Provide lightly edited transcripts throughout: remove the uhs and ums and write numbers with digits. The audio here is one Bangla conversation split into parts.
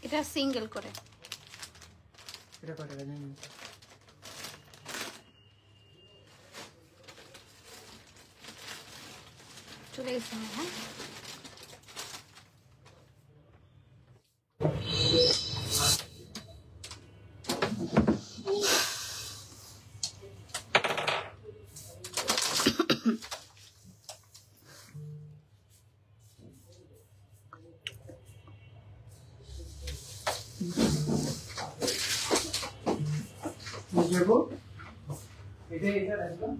এটা সিঙ্গেল করে এটা কত টাকা জানেন? চলে গেছে। হ্যাঁ বুঝবো এটা এটা রাখলাম।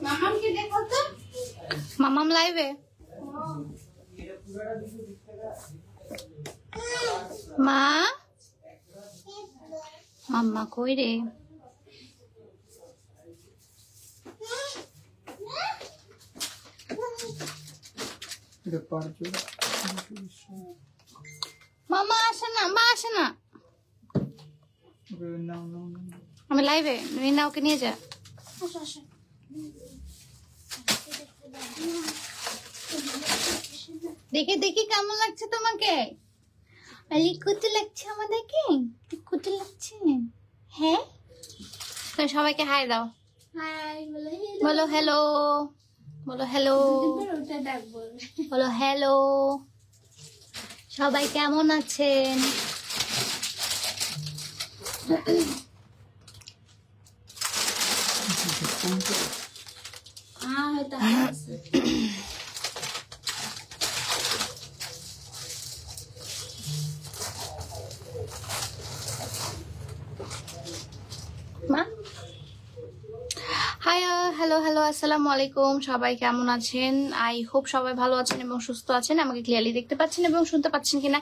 মামামকে দেখো তো, মামাম লাইভে। মা মাম্মা কই রে? এটা পারছো? মামা আসে না, মা আসে না। নাও নাও নাও। আমি লাইভে, রিনা ওকে নিয়ে যা। দেখে দেখি কেমন লাগছে তোমাকে? আরে কত লাগছে আমাদেরকে, কত লাগছে। হ্যাঁ তো সবাইকে হাই দাও। হাই বলো হ্যালো, বলো হ্যালো, ওটা ডাকবো। বলো হ্যালো। সবাই কেমন আছেন? এটা আছে। মা হাই, হ্যালো হ্যালো, আসসালামু আলাইকুম। সবাই কেমন আছেন? আই হোপ সবাই ভালো আছেন এবং সুস্থ আছেন। আমাকে ক্লিয়ারলি দেখতে পাচ্ছেন এবং শুনতে পাচ্ছেন কিনা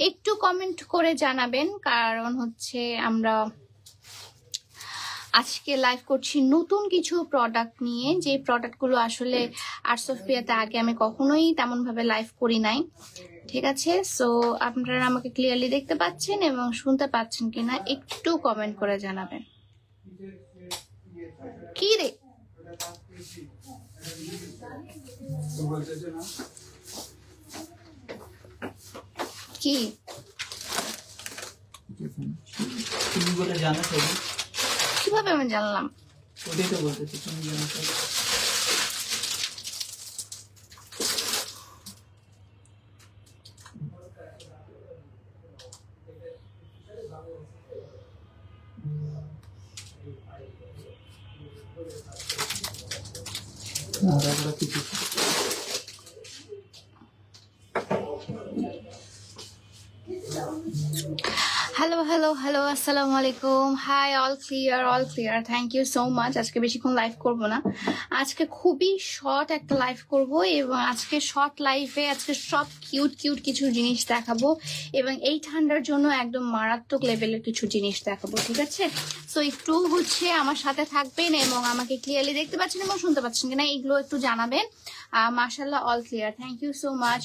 একটু কমেন্ট করে জানাবেন, কারণ হচ্ছে আমরা আজকে লাইভ করছি নতুন কিছু প্রোডাক্ট নিয়ে, যে প্রোডাক্টগুলো আসলে আর্টস অফ প্রিয়াতে আগে আমি কখনোই তেমন ভাবে লাইভ করি নাই। ঠিক আছে, সো আপনারা আমাকে ক্লিয়ারলি দেখতে পাচ্ছেন এবং শুনতে পাচ্ছেন কিনা একটু কমেন্ট করে জানাবেন। কি রে কি তুমি বলে জানো তো? কিভাবে আমি জানলাম? ওটাই তো বলতেছি, তুমি জানো তো? আর কিছু হ্যালো হ্যালো হ্যালো, আসসালামু আলাইকুম। Hi, all clear, all clear, thank you so much. আজকে বেশিক্ষণ লাইভ করব না, আজকে খুবই শর্ট একটা লাইভ করব এবং আজকে শর্ট লাইভে আজকে সব কিউট কিউট কিছু জিনিস দেখাবো এবং এই ঠান্ডার জন্য একদম মারাত্মক লেভেলের কিছু জিনিস দেখাবো। ঠিক আছে, সো একটু হচ্ছে আমার সাথে থাকবেন এবং আমাকে ক্লিয়ারলি দেখতে পাচ্ছেন এবং শুনতে পাচ্ছেন কিনা এগুলো একটু জানাবেন। মাশাআল্লাহ, all clear, thank you so much.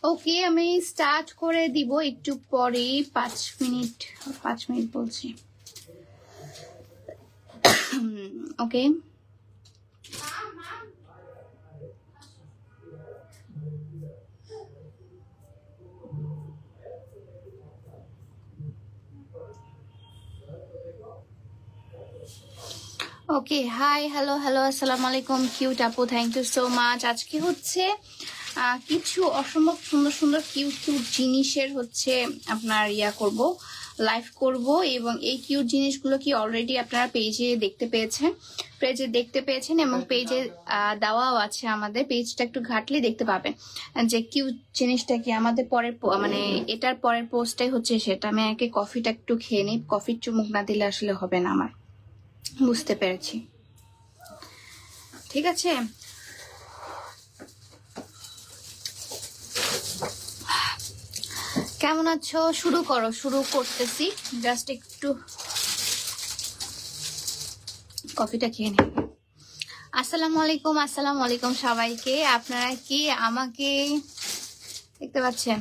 Okay, আমি স্টার্ট করে দিব একটু পরেই, 5 মিনিট বলছি। Okay, okay, hi, hello hello, আসসালামু আলাইকুম কিউট আপু, থ্যাংক ইউ সো মাচ। আজকে হচ্ছে কিছু অসম্ভব সুন্দর সুন্দর কিউট কিউট জিনিসের হচ্ছে আপনার করব, লাইভ করব এবং এই কিউট জিনিসগুলো কি অলরেডি আপনারা পেজে দেখতে পেয়েছেন এবং পেজে দেওয়াও আছে। আমাদের পেজটা একটু ঘাটলে দেখতে পাবেন যে কিউট জিনিসটা কি। আমাদের পরের মানে এটার পরের পোস্টটাই হচ্ছে সেটা। আমি আগে কফিটা একটু খেয়ে নিই, কফির চুমুক না দিলে আসলে হবে না আমার, বুঝতে পেরেছি। ঠিক আছে, কেমন আছো? শুরু করো, শুরু করতেছি। জাস্ট একটু কফিটা খেয়ে নিই। আসসালামু আলাইকুম, আসসালামু আলাইকুম সবাইকে। আপনারা কি আমাকে দেখতে পাচ্ছেন?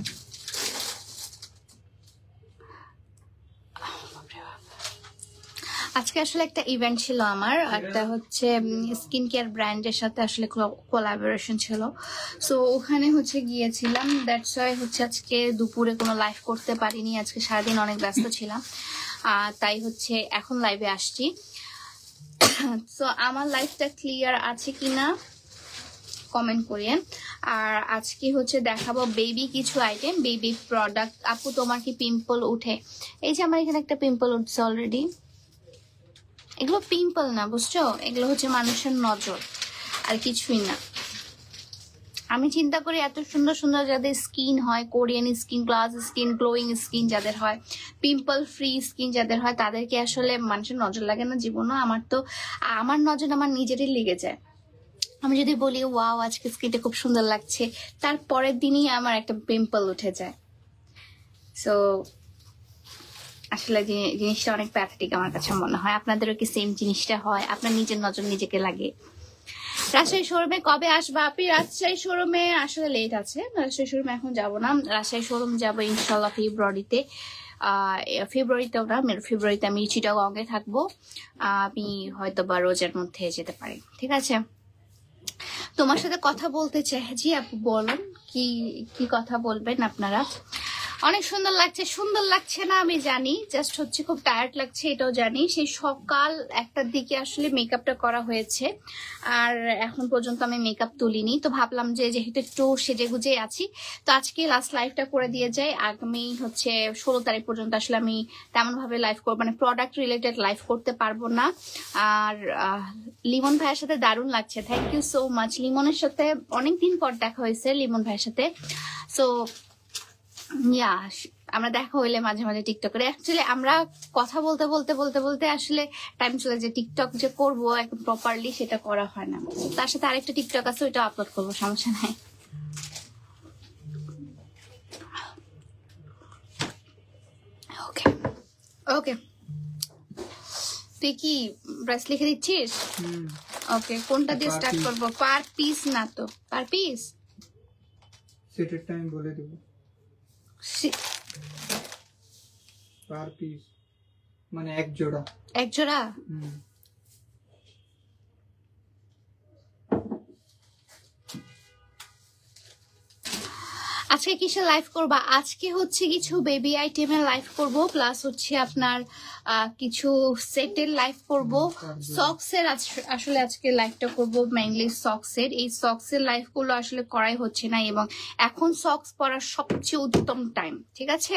আজকে আসলে একটা ইভেন্ট ছিল আমার, একটা হচ্ছে স্কিন কেয়ার ব্র্যান্ডের সাথে আসলে কোলাবোরেশন ছিল। সো ওখানে হচ্ছে গিয়েছিলাম, দ্যাটস ওয়াই হচ্ছে আজকে দুপুরে কোনো লাইভ করতে পারিনি, আজকে সারাদিন অনেক ব্যস্ত ছিলাম, তাই হচ্ছে এখন লাইভে আসছি। সো আমার লাইফটা ক্লিয়ার আছে কিনা কমেন্ট করিয়েন। আর আজকে হচ্ছে দেখাবো বেবি কিছু আইটেম, বেবি প্রোডাক্ট। আপু তোমার কি পিম্পল উঠে? এই যে আমার এখানে একটা পিম্পল উঠছে অলরেডি। এগুলো পিম্পল না, বুঝছো, এগুলো হচ্ছে মানুষের নজর, আর কিছুই না। আমি চিন্তা করি এত সুন্দর সুন্দর যাদের স্কিন হয়, Korean skin, glass skin, glowing skin যাদের হয়, পিম্পল ফ্রি স্কিন যাদের হয়, তাদেরকে আসলে মানুষের নজর লাগে না জীবনও? আমার তো আমার নজর আমার নিজেরই লেগে যায়। আমি যদি বলি ওয়াও আজকে স্কিনটা খুব সুন্দর লাগছে, তার পরের দিনই আমার একটা পিম্পল উঠে যায়। সো আসলে জিনিসটা অনেক প্যাথেটিক আমার কাছে মনে হয়। আপনাদেরও কি সেম জিনিসটা হয়? আপনার নিজের নজর নিজেকে লাগে। রাজশাহী শোরুমে কবে আসবা আপনি? রাজশাহী শোরুমে আসলে লেট আছে, রাজশাহী শোরুমে এখন যাব না। রাজশাহী শোরুম যাবো ইনশাল্লাহ ফেব্রুয়ারিতে। ফেব্রুয়ারিতেও না, ফেব্রুয়ারিতে আমি চিটাগংয়ে থাকবো। আমি হয়তো বা রোজার মধ্যে যেতে পারি, ঠিক আছে? তোমার সাথে কথা বলতে চাই। জি আপু বলুন, কি কি কথা বলবেন আপনারা? অনেক সুন্দর লাগছে। সুন্দর লাগছে না আমি জানি, জাস্ট হচ্ছে খুব টায়ার্ড লাগছে এটাও জানি। সেই সকাল 1টার দিকে আসলে মেকআপটা করা হয়েছে, আর এখন পর্যন্ত আমি মেকআপ তুলিনি। তো ভাবলাম যে যেহেতু একটু সেজে গুজে আছি, তো আজকে লাস্ট লাইভটা করে দিয়ে যাই। আগামী হচ্ছে 16 তারিখ পর্যন্ত আসলে আমি তেমন ভাবে লাইভ করবো, মানে প্রোডাক্ট রিলেটেড লাইভ করতে পারবো না। আর লিমন ভাইয়ের সাথে দারুণ লাগছে, থ্যাংক ইউ সো মাচ। লিমনের সাথে অনেকদিন পর দেখা হয়েছে, লিমন ভাইয়ের সাথে। সো ইয়া, আমরা দেখা হইলে মাঝে মাঝে টিকটক করে। অ্যাকচুয়ালি আমরা কথা বলতে বলতে বলতে বলতে আসলে টাইম চলে যায়। টিকটক যে করবো একদম প্রপারলি সেটা করা হয় না। তার সাথে আরেকটা টিকটক আছে, ওইটা আপলোড করবো, সমস্যা নাই। ওকে ওকে, তুই কি ব্রাশ লিখে দিচ্ছিস? ওকে, কোনটা দিয়ে স্টার্ট করবো? পার পিস না তো, পার পিস সেটের টাইম বলে দেব। পার পিস মানে এক জোড়া। এক জোড়া? আজকে কিসে লাইভ করবা? আজকে হচ্ছে কিছু বেবি আইটেমের লাইভ করব, প্লাস হচ্ছে আপনার কিছু সেটের লাইভ করব, সক্সের আসলে আজকে লাইভটা করব মেইনলি সক্সের। এই সক্সের লাইভ গুলো আসলে করাই হচ্ছে না, এবং এখন সক্স পরার সবচেয়ে উত্তম টাইম, ঠিক আছে?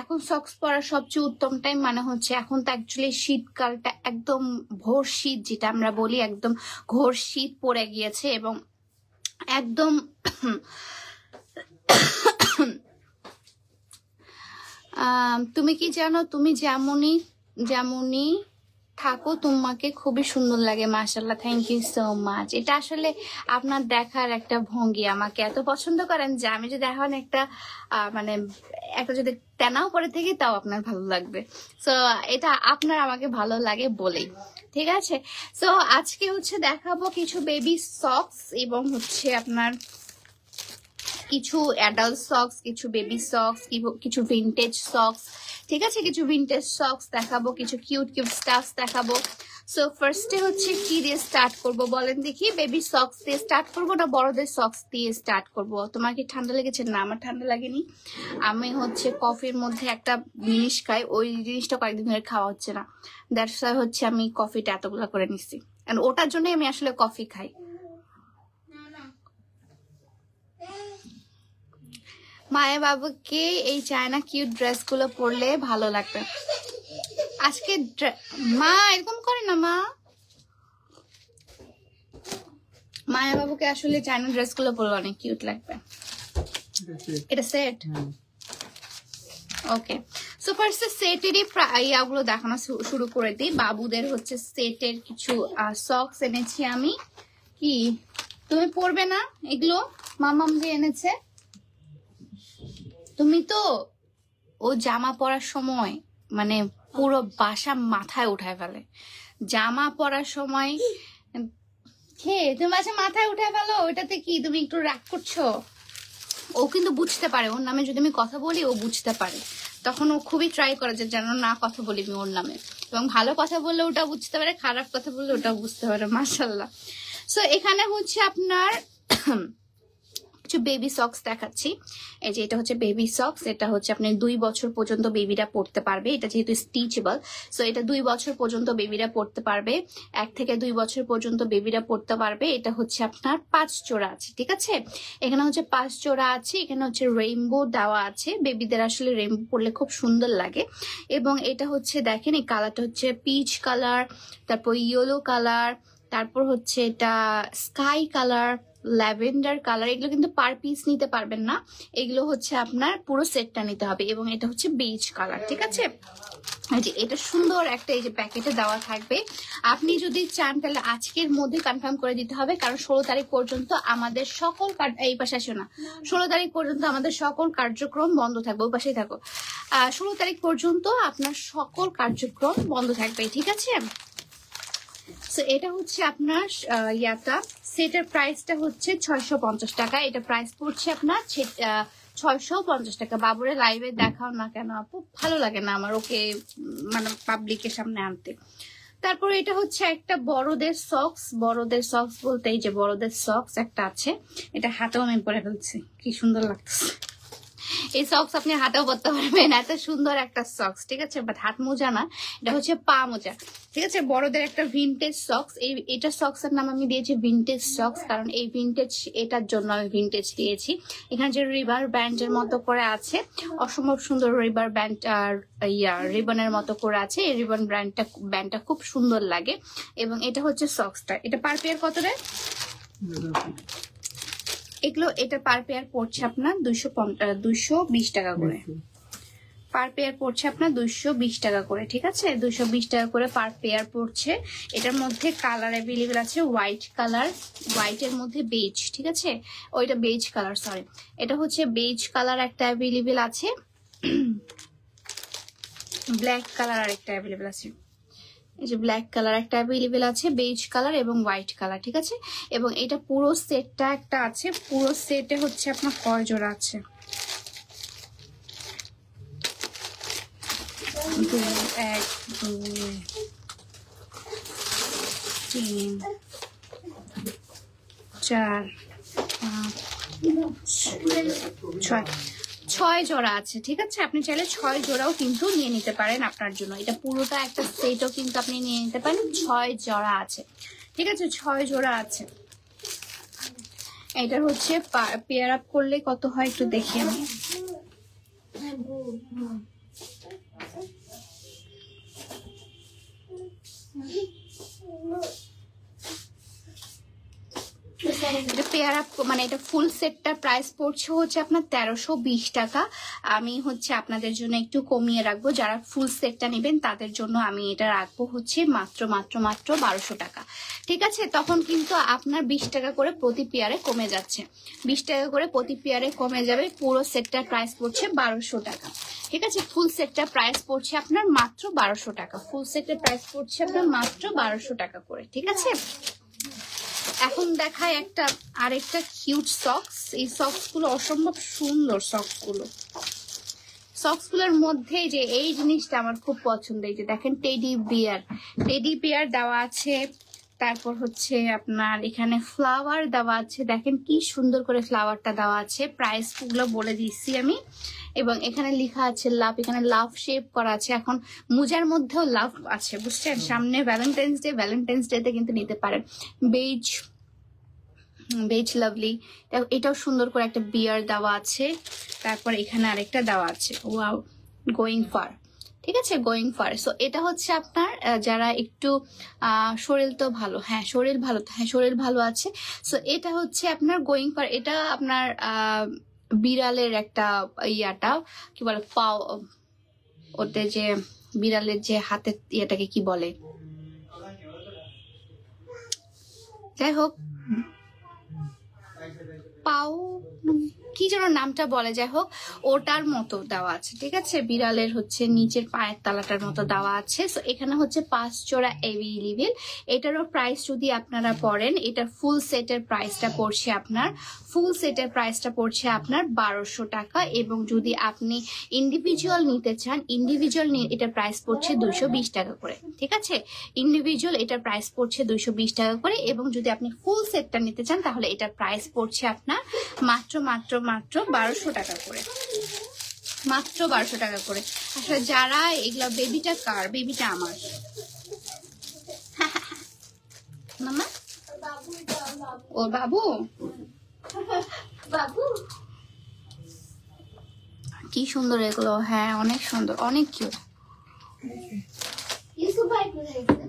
এখন সক্স পরার সবচেয়ে উত্তম টাইম, মানে হচ্ছে এখন তো অ্যাকচুয়ালি শীতকালটা একদম ভোর শীত যেটা আমরা বলি, একদম ঘোর শীত পড়ে গিয়েছে, এবং একদম তুমি কি জানো, তুমি যেমনই যেমনই থাকো তোমাকে খুবই সুন্দর লাগে, মাশাআল্লাহ, থ্যাংক ইউ সো মাচ। এটা আসলে আপনার দেখার একটা ভঙ্গি, আমাকে এত পছন্দ করেন যে আমি যদি এখন একটা মানে একটা যদি তেনাও পরে থেকে তাও আপনার ভালো লাগবে। সো এটা আপনার আমাকে ভালো লাগে বলেই, ঠিক আছে? সো আজকে হচ্ছে দেখাবো কিছু বেবি সক্স, এবং হচ্ছে আপনার কিছু অ্যাডাল্ট সক্স, কিছু বেবি সক্স, কিছু ভিনটেজ সক্স, ঠিক আছে? কিছু ভিনটেজ সক্স দেখাবো, কিছু কিউট কিউট স্টাফ দেখাবো। সো ফার্স্টে হচ্ছে কি দিয়ে স্টার্ট করব বলেন দেখি? বেবি সক্স দিয়ে স্টার্ট করবো না বড়দের সক্স দিয়ে স্টার্ট করব? তোমার কি ঠান্ডা লেগেছে? না, আমার ঠান্ডা লাগেনি। আমি হচ্ছে কফির মধ্যে একটা জিনিস খাই, ওই জিনিসটা কয়েকদিন ধরে খাওয়া হচ্ছে না, দ্যাটস ওয়াই হচ্ছে আমি কফিটা এতগুলো করে নিচ্ছি, এন্ড ওটার জন্যই আমি আসলে কফি খাই। মায়া বাবুকে এই চায়না কিউট ড্রেস গুলো পরলে ভালো লাগবে। আজকে মা এরকম করে না, মা মায়া বাবুকে আসলে চায়না ড্রেস গুলো পরলে অনেক কিউট লাগবে। এটা সেট, ওকে। সো ফার্স্ট সেটেরই ইয়াগুলো দেখানো শুরু করে দিই। বাবুদের হচ্ছে সেটের কিছু সক্স এনেছি আমি। কি তুমি পরবে না এগুলো? মামাম যে এনেছে, তুমি তো ও জামা পরার সময় মানে পুরো বাসা মাথায় উঠায় ফেলে। জামা পরার সময় তুমি বাসা মাথায় উঠায় ফেলো, ওইটাতে কি তুমি একটু রাগ করছো? ও কিন্তু বুঝতে পারে, ওর নামে যদি আমি কথা বলি ও বুঝতে পারে, তখন ও খুবই ট্রাই করে যে যেন না কথা বলি আমি ওর নামে। এবং ভালো কথা বললে ওটা বুঝতে পারে, খারাপ কথা বললে ওটাও বুঝতে পারে, মাশাআল্লাহ। সো এখানে হচ্ছে আপনার কিছু বেবি সক্স দেখাচ্ছি। এই যে এটা হচ্ছে বেবি সক্স, এটা হচ্ছে আপনি 2 বছর পর্যন্ত বেবিরা পড়তে পারবে। এটা যেহেতু স্টিচেবল, সো এটা 2 বছর পর্যন্ত বেবিরা পড়তে পারবে, 1 থেকে 2 বছর পর্যন্ত বেবিরা পড়তে পারবে। এটা হচ্ছে আপনার 5 জোড়া আছে, ঠিক আছে। এখানে হচ্ছে 5 জোড়া আছে, এখানে হচ্ছে রেইনবো দেওয়া আছে। বেবিদের আসলে রেইনবো পড়লে খুব সুন্দর লাগে। এবং এটা হচ্ছে দেখেন এই কালারটা হচ্ছে পিচ কালার, তারপর ইয়েলো কালার, তারপর হচ্ছে এটা স্কাই কালার, ল্যাভেন্ডার কালার। এগুলো কিন্তু পার পিস নিতে পারবেন না, এগুলো হচ্ছে আপনার পুরো সেটটা নিতে হবে। এবং এটা হচ্ছে বেজ কালার, ঠিক আছে। এই যে এটা সুন্দর একটা এই যে প্যাকেটে দেওয়া থাকবে। আপনি যদি চান তাহলে আজকের মধ্যে কনফার্ম করে দিতে হবে, কারণ 16 তারিখ পর্যন্ত আমাদের সকল এই পাশে আসো না, 16 তারিখ পর্যন্ত আমাদের সকল কার্যক্রম বন্ধ থাকবে। ওই পাশেই থাকো। 16 তারিখ পর্যন্ত আপনার সকল কার্যক্রম বন্ধ থাকবে, ঠিক আছে। সো এটা হচ্ছে আপনার ইয়াটা সেটের প্রাইসটা হচ্ছে 650 টাকা। এটা প্রাইস পড়ছে আপনার 650 টাকা। বাবুরে লাইভে দেখাও না কেন আপু, ভালো লাগে না আমার ওকে মানে পাবলিকের সামনে আনতে। তারপর এটা হচ্ছে একটা বড়দের সক্স। বড়দের সক্স বলতে এই যে বড়দের সক্স একটা আছে, এটা হাতেও আমি পরে ফেলছি, কি সুন্দর লাগতেছে। এই সক্স আপনি হাতেও পরতে পারবেন, এত সুন্দর একটা সক্স, ঠিক আছে। বাট হাত মোজা না, এটা হচ্ছে পা মোজা, ঠিক আছে। বড়দের একটা ভিনটেজ সক্স। এটা সক্সের নাম আমি দিয়েছি ভিনটেজ সক্স, কারণ এই ভিনটেজ এটার জন্য আমি ভিনটেজ দিয়েছি। এখানে যে রিবার ব্যান্ডের মতো করে আছে, অসম্ভব সুন্দর রিবার ব্যান্ড আর রিবনের মতো করে আছে। এই রিবন ব্যান্ডটা খুব সুন্দর লাগে। এবং এটা হচ্ছে সক্সটা, এটা পার পেয়ার কত রে? এগুলো এটা পার পেয়ার পড়ছে আপনার 220 টাকা করে। পার পেয়ার পড়ছে আপনার 220 টাকা করে, ঠিক আছে। 220 টাকা করে পার পেয়ার পড়ছে। এটার মধ্যে কালার অ্যাভেলেবেল আছে, হোয়াইট কালার, হোয়াইটের মধ্যে বেজ, ঠিক আছে। ওইটা বেজ কালার, সরি, এটা হচ্ছে বেজ কালার একটা অ্যাভেলেবেল আছে, ব্ল্যাক কালার আরেকটা অ্যাভেলেবেল আছে। এই যে ব্ল্যাক কালার একটা অ্যাভেলেবেল আছে, বেজ কালার এবং হোয়াইট কালার, ঠিক আছে। এবং এটা পুরো সেটটা একটা আছে। পুরো সেটে হচ্ছে আপনার কয় জোড়া আছে? 1 2 3 4 5 6 জোড়া আছে, ঠিক আছে। আপনি চাইলে 6 জোড়াও কিন্তু নিয়ে নিতে পারেন আপনার জন্য। এটা পুরোটা একটা সেটও কিন্তু আপনি নিয়ে নিতে পারেন। 6 জোড়া আছে, ঠিক আছে, 6 জোড়া আছে। এটা হচ্ছে পেয়ার আপ করলে কত হয় একটু দেখি আমি। এটা পেয়ার আপ মানে এটা ফুল সেটটার প্রাইস পড়ছে হচ্ছে আপনার 1320 টাকা। আমি হচ্ছে আপনাদের জন্য একটু কমিয়ে রাখবো, যারা ফুল সেটটা নেবেন তাদের জন্য আমি এটা রাখবো হচ্ছে মাত্র 1200 টাকা, ঠিক আছে। তখন কিন্তু আপনার 20 টাকা করে প্রতি পেয়ারে কমে যাচ্ছে, 20 টাকা করে প্রতি পেয়ারে কমে যাবে। পুরো সেটটার প্রাইস পড়ছে 1200 টাকা, ঠিক আছে। ফুল সেটটার প্রাইস পড়ছে আপনার মাত্র 1200 টাকা। ফুল সেটের প্রাইস পড়ছে আপনার মাত্র 1200 টাকা করে, ঠিক আছে। এখন দেখায় একটা আরেকটা কিউট সক্স। এই সক্স গুলো অসম্ভব সুন্দর। সক্স গুলোর মধ্যে যে এই জিনিসটা আমার খুব পছন্দ, এই যে দেখেন টেডি বিয়ার দেওয়া আছে। তারপর হচ্ছে আপনার এখানে ফ্লাওয়ার দেওয়া আছে, দেখেন কি সুন্দর করে ফ্লাওয়ারটা দেওয়া আছে। প্রাইস গুলো বলে দিচ্ছি আমি। এবং এখানে লেখা আছে লাভ, এখানে লাভ শেপ করা আছে। এখন মোজার মধ্যেও লাভ আছে, বুঝছেন। সামনে ভ্যালেন্টাইন্স ডেতে কিন্তু নিতে পারেন। বেজ লাভলি, এটাও সুন্দর করে একটা বিয়ার দেওয়া আছে। তারপর এখানে আরেকটা দেওয়া আছে, ওয়াও, গোয়িং ফার, ঠিক আছে, গোয়িং ফার। সো এটা হচ্ছে আপনার যারা একটু শরীর তো ভালো, হ্যাঁ শরীর ভালো আছে। সো এটা হচ্ছে আপনার গোয়িং ফার। এটা আপনার বিড়ালের একটা ইয়াটা কি বলে, পাও, ওতে যে বিড়ালের যে হাতের ইয়েটাকে কি বলে, যাই হোক, পাও কি যেন নামটা বলে, যাই হোক ওটার মতো দেওয়া আছে, ঠিক আছে। বিড়ালের হচ্ছে নিচের পায়ের তালাটার মতো দেওয়া আছে। সো এখানে হচ্ছে 5 জোড়া অ্যাভেলেবেল। এটারও প্রাইস যদি আপনারা পড়েন, এটা ফুল সেটের প্রাইসটা পড়ছে আপনার 1200 টাকা। এবং যদি আপনি ইন্ডিভিজুয়াল নিতে চান, ইন্ডিভিজুয়াল এটা প্রাইস পড়ছে 220 টাকা করে, ঠিক আছে। ইন্ডিভিজুয়াল এটার প্রাইস পড়ছে 220 টাকা করে। এবং যদি আপনি ফুল সেটটা নিতে চান তাহলে এটার প্রাইস পড়ছে আপনার মাত্র 1200 টাকা করে, মাত্র 1200 টাকা করে। আসলে যারা এগুলা, বেবিটা কার? বেবিটা আমার। মামা ওর বাবু, বাবু কি সুন্দর এগুলো। হ্যাঁ অনেক সুন্দর, অনেক কিউট। ইউসুফ ভাই কোথায় গেছে?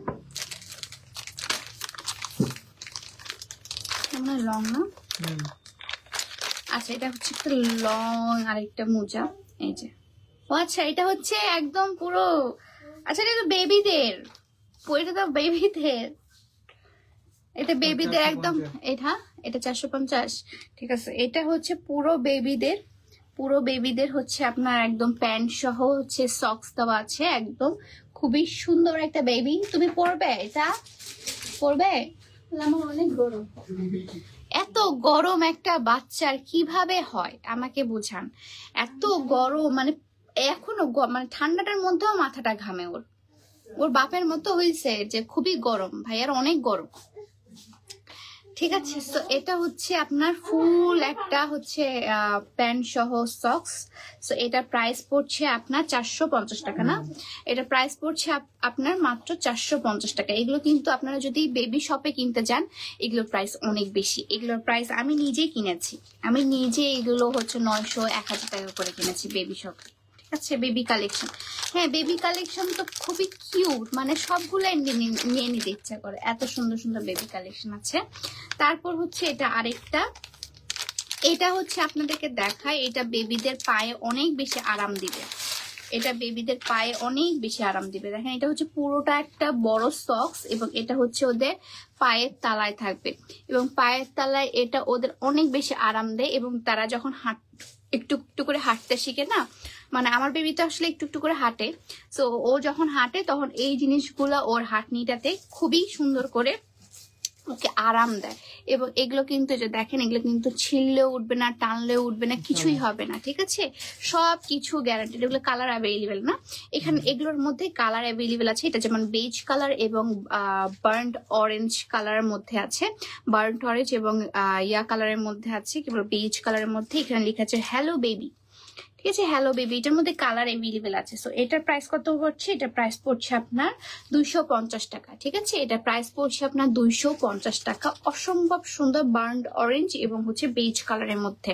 কেমন লং না? আচ্ছা এটা হচ্ছে একটা লং আরেকটা মোজা, এই যে। ও আচ্ছা এটা হচ্ছে একদম পুরো, আচ্ছা এটা তো বেবিদের, এটা তো বেবিদের, এটা বেবিদের একদম। এটা 450, ঠিক আছে। এটা হচ্ছে পুরো বেবিদের, পুরো বেবিদের হচ্ছে আপনার একদম প্যান্ট সহ হচ্ছে সক্স দেওয়া আছে, একদম খুবই সুন্দর একটা বেবি। তুমি পরবে? এটা পরবে? আমার অনেক গরম। এত গরম একটা বাচ্চার কিভাবে হয় আমাকে বুঝান। এত গরম, মানে এখনো মানে ঠান্ডাটার মধ্যেও মাথাটা ঘামে ওর। ওর বাপের মতো হয়েছে যে খুবই গরম, ভাইয়ার অনেক গরম, ঠিক আছে। তো এটা হচ্ছে আপনার ফুল একটা হচ্ছে প্যান্ট সহ সক্স। সো এটা প্রাইস পড়ছে আপনার 450 টাকা না, এটা প্রাইস পড়ছে আপনার মাত্র 450 টাকা। এগুলো কিন্তু আপনারা যদি বেবি শপে কিনতে যান এগুলোর প্রাইস অনেক বেশি। এগুলোর প্রাইস আমি নিজেই কিনেছি, আমি নিজে এগুলো হচ্ছে 900-1000 টাকা করে কিনেছি বেবি শপে, ঠিক আছে। বেবি কালেকশন, হ্যাঁ বেবি কালেকশন তো খুবই কিউট, মানে সবগুলাই নিয়ে নিতে ইচ্ছা করে, এত সুন্দর সুন্দর বেবি কালেকশন আছে। তারপর হচ্ছে এটা আরেকটা, এটা হচ্ছে আপনাদেরকে দেখায়, এটা বেবিদের পায়ে অনেক বেশি আরাম দিবে, এটা বেবিদের পায়ে অনেক বেশি আরাম দিবে। দেখেন এটা হচ্ছে পুরোটা একটা বড় সক্স এবং এটা হচ্ছে ওদের পায়ের তালায় থাকবে এবং পায়ের তলায় এটা ওদের অনেক বেশি আরাম দেয়। এবং তারা যখন একটু একটু করে হাঁটতে শিখে না, মানে আমার বেবি তো আসলে একটু একটু করে হাঁটে, সো ও যখন হাঁটে তখন এই জিনিসগুলো ওর হাঁটনিটাতে খুবই সুন্দর করে ওকে আরাম দেয়। এবং এগুলো কিন্তু যে দেখেন, এগুলো কিন্তু ছিঁড়লেও উঠবে না, টানলেও উঠবে না, কিছুই হবে না, ঠিক আছে। সব কিছু গ্যারান্টেড। এগুলো কালার অ্যাভেলেবেল না, এখানে এগুলোর মধ্যে কালার অ্যাভেলেবেল আছে। এটা যেমন বেজ কালার এবং বার্ন্ড অরেঞ্জ কালারের মধ্যে আছে, বার্ন্ড অরেঞ্জ এবং ইয়া কালারের মধ্যে আছে, কি বল বেজ কালারের মধ্যে। এখানে লেখা আছে হ্যালো বেবি, ঠিক আছে, হ্যালো বেবি। এটার মধ্যে কালার অ্যাভেলেবেল আছে। সো এটার প্রাইস কত পড়ছে? এটা প্রাইস পড়ছে আপনার 250 টাকা, ঠিক আছে। এটা প্রাইস পড়ছে আপনার 250 টাকা। অসম্ভব সুন্দর বার্ন্ড অরেঞ্জ এবং হচ্ছে বেজ কালারের মধ্যে,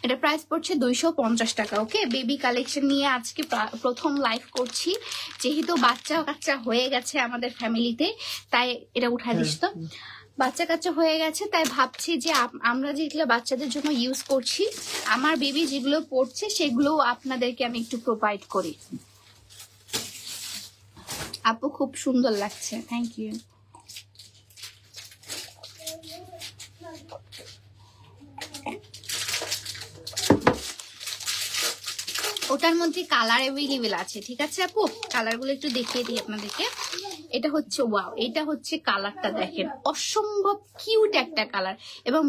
এটা প্রাইস পড়ছে 250 টাকা। ওকে, বেবি কালেকশন নিয়ে আজকে প্রথম লাইভ করছি, যেহেতু বাচ্চা কাচ্চা হয়ে গেছে আমাদের ফ্যামিলিতে, তাই এটা উঠাই দিস তো। বাচ্চা কাচ্চা হয়ে গেছে তাই ভাবছি যে আমরা যেগুলো বাচ্চাদের জন্য ইউজ করছি, আমার বেবি যেগুলো পড়ছে সেগুলো আপনাদেরকে আমি একটু প্রোভাইড করি। আপু খুব সুন্দর লাগছে, থ্যাংক ইউ। ওটার মধ্যে কালার অ্যাভেলেবেল আছে, ঠিক আছে আপু। কালারগুলো একটু দেখিয়ে দিই আপনাদেরকে। এটা হচ্ছে ওয়াও, এটা হচ্ছে কালারটা দেখেন, অসম্ভব কিউট একটা কালার। এবং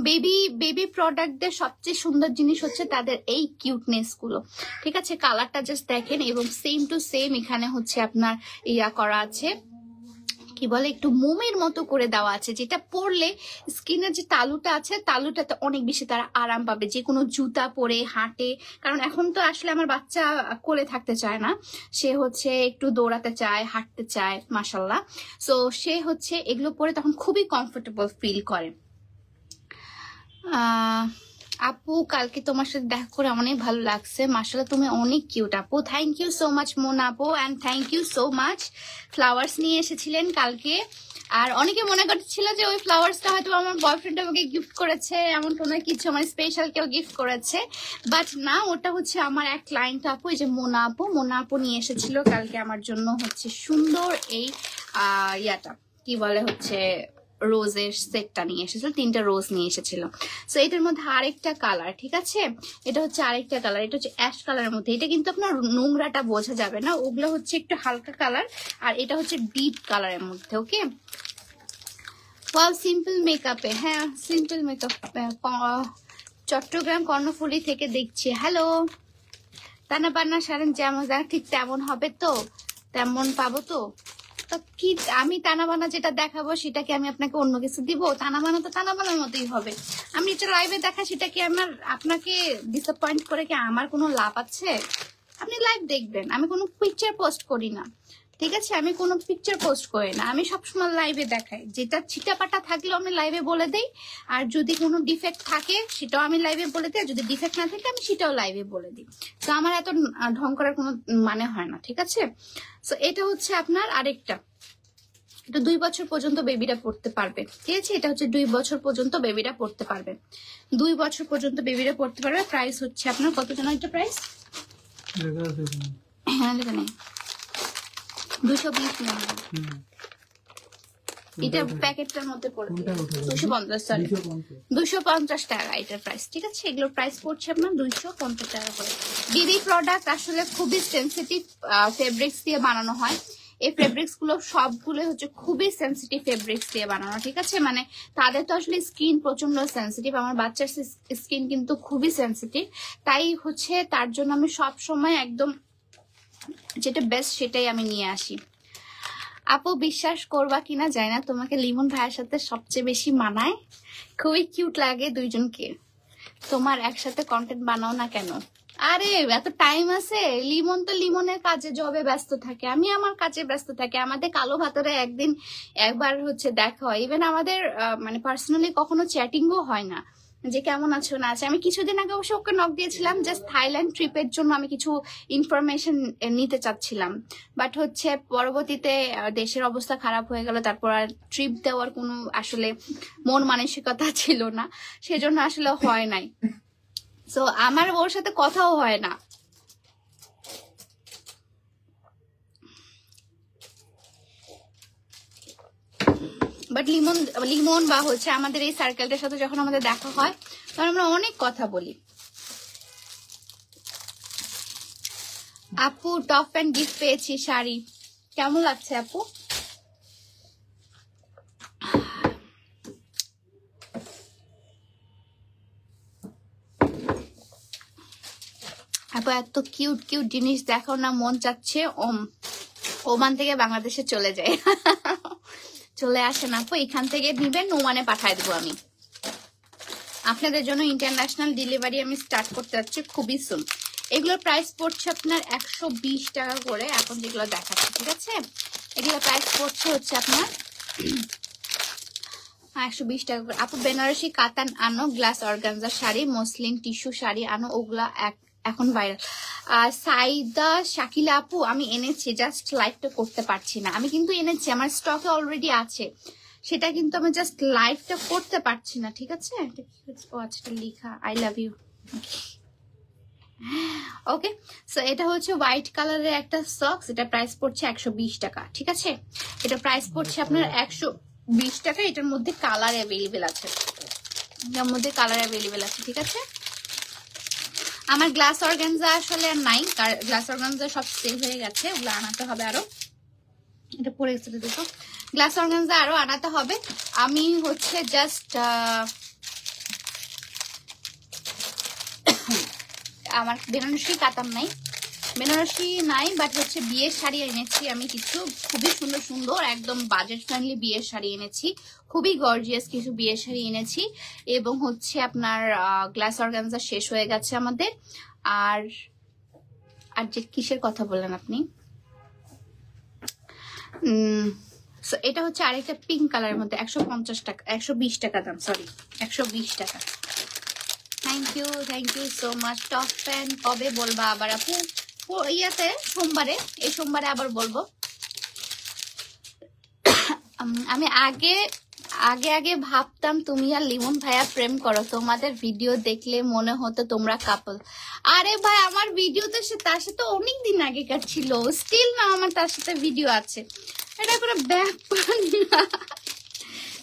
বেবি প্রোডাক্টদের সবচেয়ে সুন্দর জিনিস হচ্ছে তাদের এই কিউটনেস গুলো, ঠিক আছে। কালারটা জাস্ট দেখেন এবং সেম টু সেম এখানে হচ্ছে আপনার ইয়া করা আছে, কি বলে একটু মোমের মতো করে দেওয়া আছে, যেটা পরলে স্কিনের যে তালুটা আছে তালুটাতে অনেক বেশি তারা আরাম পাবে, যে কোনো জুতা পরে হাঁটে। কারণ এখন তো আসলে আমার বাচ্চা কোলে থাকতে চায় না, সে হচ্ছে একটু দৌড়াতে চায়, হাঁটতে চায়, মাশাল্লাহ। সো সে হচ্ছে এগুলো পরে তখন খুবই কমফোর্টেবল ফিল করে। আপু কালকে তোমার সাথে দেখা করে অনেক ভালো লাগছে, মাশাআল্লাহ তুমি অনেক কিউট আপু। Thank you so much Mona আপু, and thank you so much. Flowers নিয়ে এসেছিলেন কালকে, আর অনেকে মনে করছিল যে ওই ফ্লাওয়ার্সটা হয়তো আমার বয়ফ্রেন্ড আমাকে গিফট করেছে, এমন কোনো কিছু আমার স্পেশাল কেউ গিফট করেছে, বাট না, ওটা হচ্ছে আমার এক ক্লায়েন্ট আপু, এই যে মোনা আপু নিয়ে এসেছিল কালকে আমার জন্য হচ্ছে সুন্দর এই ইয়াটা, কি বলে হচ্ছে রোজের সেটটা নিয়ে এসেছিল, 3টা রোজ নিয়ে এসেছিল। সো এটার মধ্যে আরেকটা কালার, ঠিক আছে, এটা হচ্ছে আরেকটা কালার, এটা হচ্ছে অ্যাশ কালারের মধ্যে। এটা কিন্তু আপনার নোংরাটা বোঝা যাবে না, ওগুলো হচ্ছে একটু হালকা কালার, আর এটা হচ্ছে ডিপ কালারের মধ্যে। ওকে, ওয়াও, সিম্পল মেকআপে, হ্যাঁ সিম্পল মেকআপ, চট্টগ্রাম কর্ণফুলী থেকে দেখছি। হ্যালো, তানা বান্না সারেন যেমন ঠিক তেমন হবে তো, তেমন পাবো তো। কি আমি টানা বানা যেটা দেখাবো সেটা কি আমি আপনাকে অন্য কিছু দিব? টানা বানা তো টানা বানার মতোই হবে। আমি এটা লাইভে দেখা, সেটা কি আমার আপনাকে ডিসঅ্যাপয়েন্ট করে কি আমার কোনো লাভ আছে? আপনি লাইভ দেখবেন, আমি কোনো পিকচার পোস্ট করি না, ঠিক আছে, আমি কোনো পিকচার পোস্ট করি না, আমি সবসময় লাইভে দেখাই। যেটা ছিটাপাটা থাকলেও আমি লাইভে বলে দেই, আর যদি কোনো ডিফেক্ট থাকে সেটাও আমি লাইভে বলে দিই, আর যদি ডিফেক্ট না থাকে আমি সেটাও লাইভে বলে দিই। তো আমার এত ঢং করার কোনো মানে হয় না, ঠিক আছে। সো এটা হচ্ছে আপনার আরেকটা, এটা 2 বছর পর্যন্ত বেবিরা পড়তে পারবে, ঠিক আছে, এটা হচ্ছে 2 বছর পর্যন্ত বেবিরা পড়তে পারবে, 2 বছর পর্যন্ত বেবিরা পড়তে পারবে। প্রাইস হচ্ছে আপনার কত জানো এটা প্রাইস? হ্যাঁ জানি, 220 টাকা। এটা প্যাকেটটার মধ্যে পড়বে 250, সরি 250 টাকা এটার প্রাইস, ঠিক আছে। এগুলোর প্রাইস পড়ছে আপনার 250 টাকা করে। দিদি প্রোডাক্ট আসলে খুবই সেন্সিটিভ ফেব্রিক্স দিয়ে বানানো হয়, এই ফেব্রিক্স গুলো সবগুলো হচ্ছে খুবই সেন্সিটিভ ফেব্রিক্স দিয়ে বানানো, ঠিক আছে, মানে তাদের তো আসলে স্কিন প্রচন্ড সেন্সিটিভ, আমার বাচ্চার স্কিন কিন্তু খুবই সেন্সিটিভ, তাই হচ্ছে তার জন্য আমি সব সময় একদম যেটা বেস্ট সেটাই আমি নিয়ে আসি। আপু বিশ্বাস করবা কিনা জানি না, তোমাকে লিমন ভাইয়ের সাথে সবচেয়ে বেশি মানায়, খুবই কিউট লাগে দুইজনকে। তোমার একসাথে কন্টেন্ট বানাও না কেন? আরে এত টাইম আছে, লিমন তো লিমনের কাজে জবে ব্যস্ত থাকে, আমি আমার কাজে ব্যস্ত থাকি। আমাদের কালো ভাতরে একবার হচ্ছে দেখা হয়, ইভেন আমাদের মানে পার্সোনালি কখনো চ্যাটিংও হয় না যে কেমন আছো না আছে। আমি কিছুদিন আগে অবশ্য ওকে নক দিয়েছিলাম, জাস্ট থাইল্যান্ড ট্রিপের জন্য আমি কিছু ইনফরমেশন নিতে চাচ্ছিলাম, বাট হচ্ছে পরবর্তীতে দেশের অবস্থা খারাপ হয়ে গেল, তারপর আর ট্রিপ দেওয়ার কোনো আসলে মন মানসিকতা ছিল না, সেজন্য আসলে হয় নাই। সো আমার ওর সাথে কথাও হয় না। বাট লিমন বা হচ্ছে আমাদের এই সার্কেলটার সাথে যখন আমাদের দেখা হয় তখন আমরা অনেক কথা বলি। আপু টপ প্যান্ট গিফট পেয়েছি, শাড়ি কেমন লাগছে আপু? আপু এত কিউট কিউট জিনিস দেখাও না, মন চাচ্ছে ওমান থেকে বাংলাদেশে চলে যায়। চলে আসেন আপু, এখান থেকে নিবেন, ওমানে পাঠায় দেবো আমি আপনাদের জন্য। ইন্টারন্যাশনাল ডেলিভারি আমি স্টার্ট করতে যাচ্ছি খুবই সুন। এগুলোর প্রাইস পড়ছে আপনার 120 টাকা করে, এখন যেগুলো দেখাচ্ছি, ঠিক আছে, এগুলোর প্রাইস পড়ছে হচ্ছে আপনার 120 টাকা করে। আপু বেনারসি কাতান আনো, glass organza sari, muslin tissue sari আনো, ওগুলা এখন ভাইরাল। সাইদা শাকিলা আপু আমি এনেছি, জাস্ট লাইভটা করতে পারছি না। আমি কিন্তু এনেছি, আমার স্টকে অলরেডি আছে, সেটা কিন্তু আমি জাস্ট লাইভটা করতে পারছি না, ঠিক আছে। ও আচ্ছা লেখা I love you, okay. So এটা হচ্ছে হোয়াইট কালারের একটা সক্স, এটা প্রাইস পড়ছে 120 টাকা, ঠিক আছে, এটা প্রাইস পড়ছে আপনার 120 টাকা। এটার মধ্যে কালার অ্যাভেলেবেল আছে, এটার মধ্যে কালার অ্যাভেলেবেল আছে, ঠিক আছে। আমার গ্লাস অর্গানজা আসলে আর নাই, গ্লাস অর্গানজা সব সেল হয়ে গেছে, ওগুলো আনাতে হবে আরো। এটা পরে গেছে দেখো, গ্লাস অর্গানজা আরো আনাতে হবে। আমি হচ্ছে জাস্ট আমার বেনারসি কাতাম নাই, বেনারসি নাই, বাট হচ্ছে বিয়ের শাড়ি এনেছি আমি কিছু, খুবই সুন্দর সুন্দর একদম বাজেট ফ্রেন্ডলি বিয়ের শাড়ি এনেছি, খুবই গর্জিয়াস কিছু বিয়ের শাড়ি এনেছি। এবং হচ্ছে আপনার গ্লাস অর্গানজা শেষ হয়ে গেছে আমাদের। আর আর যে কিসের কথা বললেন আপনি? এটা হচ্ছে আরেকটা পিঙ্ক কালারের মধ্যে 150 টাকা, 120 টাকা দাম, সরি 120 টাকা। Thank you so much. Top pant কবে বলবা আবার আপু? ইয়াতে সোমবারে, এই সোমবারে আবার বলবো। আমি আগে ভাবতাম তুমি আর লিমন ভাইয়া প্রেম করো, তোমাদের ভিডিও দেখলে মনে হতো তোমরা কাপল। আরে ভাই আমার ভিডিও তো তার সাথে অনেকদিন আগেকার ছিল, স্টিল না আমার তার সাথে ভিডিও আছে, এটা কোনো ব্যাপার না।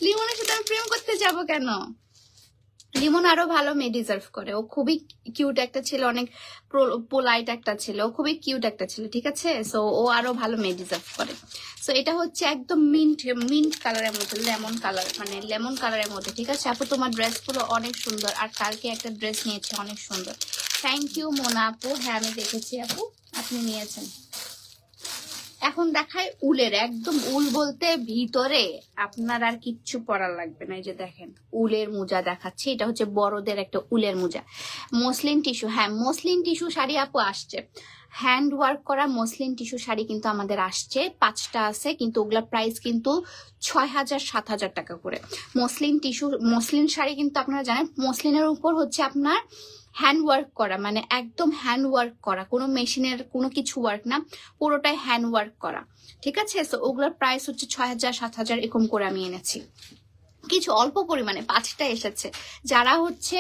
লিমনের সাথে আমি প্রেম করতে যাব কেন? লিমন আরো ভালো মেয়ে ডিজার্ভ করে। ও খুবই কিউট একটা ছিল, অনেক পোলাইট একটা ছিল, ও খুবই কিউট একটা ছিল, ঠিক আছে? সো ও আরো ভালো মেয়ে ডিজার্ভ করে। সো এটা হচ্ছে একদম মিন্ট কালারের মধ্যে, লেমন কালার, মানে লেমন কালারের মধ্যে, ঠিক আছে আপু? তোমার ড্রেসগুলো অনেক সুন্দর, আর কালকে একটা ড্রেস নিয়েছে অনেক সুন্দর। থ্যাংক ইউ মোনা আপু। হ্যাঁ আমি দেখেছি আপু, আপনি নিয়েছেন। এখন দেখায় উলের, একদম উল বলতে ভিতরে আপনার আর কিচ্ছু পরার লাগবে না। এই যে দেখেন উলের মোজা দেখাচ্ছে, এটা হচ্ছে বড়দের একটা উলের মোজা, মসলিন টিস্যু। হ্যাঁ মসলিন টিস্যু শাড়ি আপু আসছে, হ্যান্ড ওয়ার্ক করা মসলিন টিস্যু শাড়ি কিন্তু আমাদের আসছে, 5টা আছে, কিন্তু ওগুলা প্রাইস কিন্তু 6,000-7,000 টাকা করে। মসলিন শাড়ি কিন্তু আপনারা জানেন, মসলিনের উপর হচ্ছে আপনার হ্যান্ড ওয়ার্ক করা, মানে একদম হ্যান্ড ওয়ার্ক করা, কোনো মেশিনের কোনো কিছু ওয়ার্ক না, পুরোটাই হ্যান্ড ওয়ার্ক করা, ঠিক আছে? তো ওগুলোর প্রাইস হচ্ছে 6,000-7,000 এরকম করে আমি এনেছি। কিছু অল্প পরিমাণে 5টা এসেছে। যারা হচ্ছে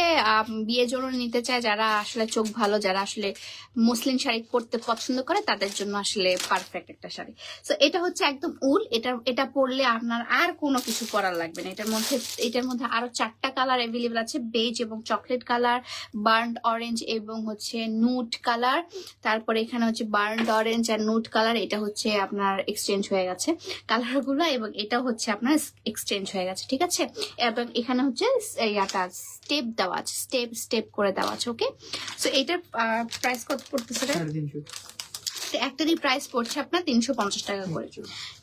বিয়ে জন্য নিতে চায়, যারা আসলে চোখ ভালো, যারা আসলে মুসলিম শাড়ি পরতে পছন্দ করে, তাদের জন্য আসলে পারফেক্ট একটা শাড়ি। তো এটা হচ্ছে একদম উল, এটা পরলে আপনার আর কোনো কিছু করার লাগবে না। এটার মধ্যে আরো 4টা কালার অ্যাভেলেবল আছে, বেজ এবং চকলেট কালার, বার্ন্ড অরেঞ্জ এবং হচ্ছে নুট কালার। তারপরে এখানে হচ্ছে বার্ন্ড অরেঞ্জ আর নুট কালার, এটা হচ্ছে আপনার এক্সচেঞ্জ হয়ে গেছে কালারগুলো, এবং এটা হচ্ছে আপনার এক্সচেঞ্জ হয়ে গেছে, ঠিক আছে? এবং এখানে হচ্ছে স্টেপ দেওয়া আছে, স্টেপ করে দেওয়া আছে। ওকে, সো এটার প্রাইস কত পড়তেছে? একটারই প্রাইস পড়ছে আপনার 350 টাকা করে,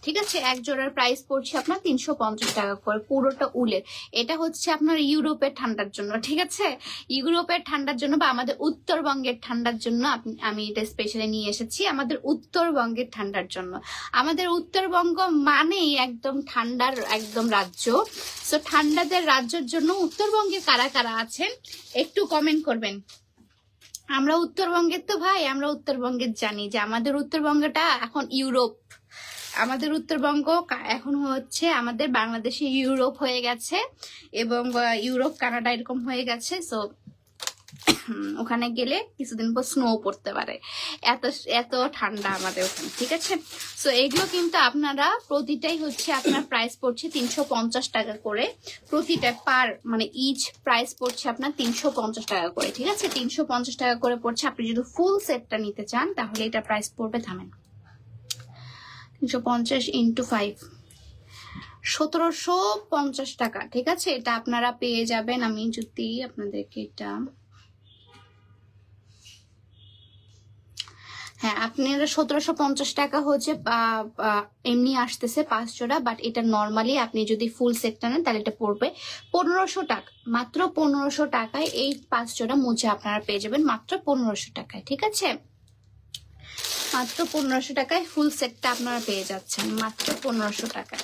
ঠিক আছে? এক জোড়ার প্রাইস পড়ছে আপনার 350 টাকা করে, পুরোটা উলের। এটা হচ্ছে আপনার ইউরোপের ঠান্ডার জন্য, ঠিক আছে? ইউরোপের ঠান্ডার জন্য বা আমাদের উত্তরবঙ্গের ঠান্ডার জন্য আমি এটা স্পেশালি নিয়ে এসেছি, আমাদের উত্তরবঙ্গের ঠান্ডার জন্য। আমাদের উত্তরবঙ্গ মানেই একদম ঠান্ডার একদম রাজ্য। সো ঠান্ডাদের রাজ্যের জন্য উত্তরবঙ্গে কারা কারা আছেন একটু কমেন্ট করবেন। আমরা উত্তরবঙ্গের তো ভাই, আমরা উত্তরবঙ্গের জানি যে আমাদের উত্তরবঙ্গটা এখন ইউরোপ, আমাদের উত্তরবঙ্গ এখন হচ্ছে আমাদের বাংলাদেশে ইউরোপ হয়ে গেছে, এবং ইউরোপ কানাডা এরকম হয়ে গেছে। সো ওখানে গেলে কিছুদিন পর স্নো পড়তে পারে, এত ঠান্ডা আমাদের ওখানে, ঠিক আছে? সো এগুলো কিন্তু আপনারা প্রতিটাই হচ্ছে আপনার প্রাইস পড়ছে 350 টাকা করে, প্রতিটা মানে ইচ প্রাইস পড়ছে আপনার 350 টাকা করে, ঠিক আছে? 350 টাকা করে পড়ছে। আপনি যদি ফুল সেটটা নিতে চান তাহলে এটা প্রাইস পড়বে, থামেন, 350 × 5 1750 টাকা, ঠিক আছে? এটা আপনারা পেয়ে যাবেন। আমি যদি আপনাদেরকে এটা, হ্যাঁ আপনারা 1750 টাকা হচ্ছে এমনি আসতেছে 5 জোড়া, বাট এটা নর্মালি আপনি যদি ফুল সেটটা নেন তাহলে এটা পড়বে 1500 টাকা, মাত্র 1500 টাকায় এই 5 জোড়া মোজা আপনারা পেয়ে যাবেন মাত্র 1500 টাকায়, ঠিক আছে? মাত্র 1500 টাকায় ফুল সেটটা আপনারা পেয়ে যাচ্ছেন মাত্র 1500 টাকায়।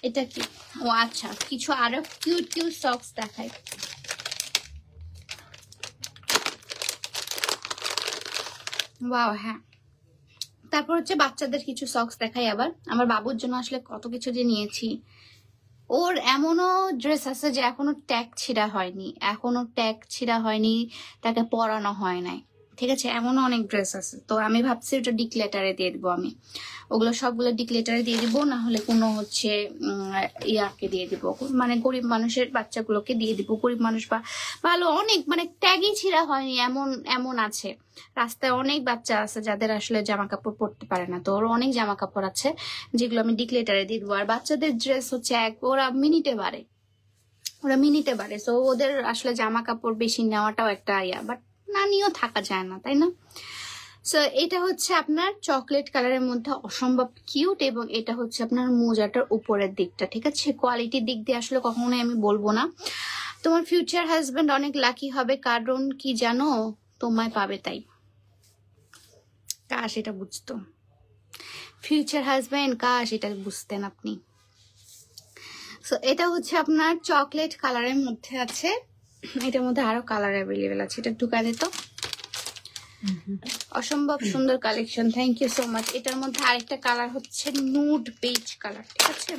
এটা কি? ও আচ্ছা, কিছু আরো কিউট কিউট সক্স দেখায়। ওয়াও, হ্যাঁ। তারপর হচ্ছে বাচ্চাদের কিছু সক্স দেখাই। আবার আমার বাবুর জন্য আসলে কত কিছু যে নিয়েছি। ওর এমনও ড্রেস আছে যে এখনো ট্যাগ ছিঁড়া হয়নি, তাকে পরানো হয় নাই, ঠিক আছে? এমনও অনেক ড্রেস আছে। তো আমি ভাবছি ওটা ডিক্লেটারে দিয়ে দিব, আমি ওগুলো সবগুলো ডিক্লেটারে দিয়ে দিব, না হলে কোনো হচ্ছে ইয়াকে দিয়ে দিব, মানে গরিব মানুষের বাচ্চাগুলোকে দিয়ে দিব। গরিব মানুষ বা ভালো অনেক মানে ট্যাগই ছিঁড়া হয়নি এমন আছে। রাস্তায় অনেক বাচ্চা আছে যাদের আসলে জামা কাপড় পরতে পারে না, তো ওর অনেক জামা কাপড় আছে যেগুলো আমি ডিক্লেটারে দিয়ে দেবো। আর বাচ্চাদের ড্রেস হচ্ছে ওরা মিনিটে বাড়ে, তো ওদের আসলে জামা কাপড় বেশি নেওয়াটাও একটা বাট না নিয়েও থাকা যায় না, তাই না? সো এটা হচ্ছে আপনার চকলেট কালারের মধ্যে অসম্ভব কিউট, এবং এটা হচ্ছে আপনার মোজাটার উপরের দিকটা, ঠিক আছে? কোয়ালিটির দিক দিয়ে আসলে কখনোই আমি বলবো না। তোমার ফিউচার হাজবেন্ড অনেক লাকি হবে, কারণ কি জানো, তোমায় পাবে তাই। কাশ এটা বুঝতো, ফিউচার হাজবেন্ড কাশ এটা বুঝতেন আপনি। সো এটা হচ্ছে আপনার চকলেট কালারের মধ্যে আছে, এটার মধ্যে আরো কালার অ্যাভেলেবেল আছে। এটা ঢুকা দিত, অসম্ভব সুন্দর collection, thank you so much. এটার মধ্যে আরেকটা কালার হচ্ছে নুড বেজ কালার, ঠিক আছে?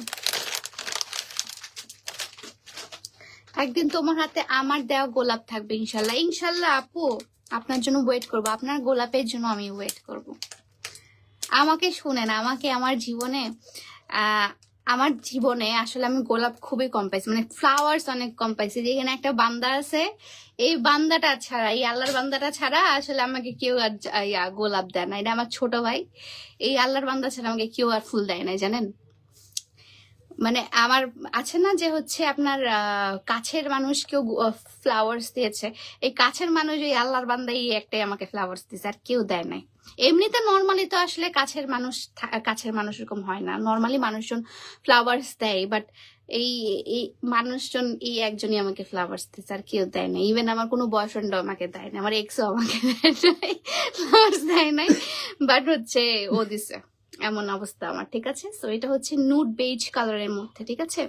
একদিন তোমার হাতে আমার দেওয়া গোলাপ থাকবে ইনশাল্লাহ। ইনশাল্লাহ আপু, আপনার জন্য ওয়েট করবো, আপনার গোলাপের জন্য আমি ওয়েট করব। আমাকে শুনেন, আমাকে আমার জীবনে আমার জীবনে আসলে আমি গোলাপ খুবই কম পাইছি, মানে ফ্লাওয়ার্স অনেক কম পাইছি। যেখানে একটা বান্দা আছে, এই বান্দাটা ছাড়া, এই আল্লাহর বান্দাটা ছাড়া আসলে আমাকে কেউ আর গোলাপ দেয় না। এটা আমার ছোট ভাই, এই আল্লাহর বান্দা ছাড়া আমাকে কেউ আর ফুল দেয় না, জানেন। মানে আমার আছে না যে হচ্ছে আপনার কাছের মানুষ কেউ ফ্লাওয়ার্স দিয়েছে, এই কাছের মানুষ এই আল্লাহর বান্দা এই একটাই আমাকে ফ্লাওয়ার্স দিয়েছে, আর কেউ দেয় নাই। এমনিতে নর্মালি তো আসলে কাছের মানুষ এরকম হয় না, নর্মালি মানুষজন ফ্লাওয়ার্স দেয়, বাট এই এই মানুষজন এই একজনই আমাকে ফ্লাওয়ার্স দিয়েছে, আর কেউ দেয় না। ইভেন আমার কোনো বয়ফ্রেন্ডও আমাকে দেয় না, আমার এক্সও আমাকে ফ্লাওয়ার্স দেয় নাই, বাট হচ্ছে ও দিছে। এমন অবস্থা আমার, ঠিক আছে। সো এটা হচ্ছে নুড বেজ কালারের মধ্যে, ঠিক আছে।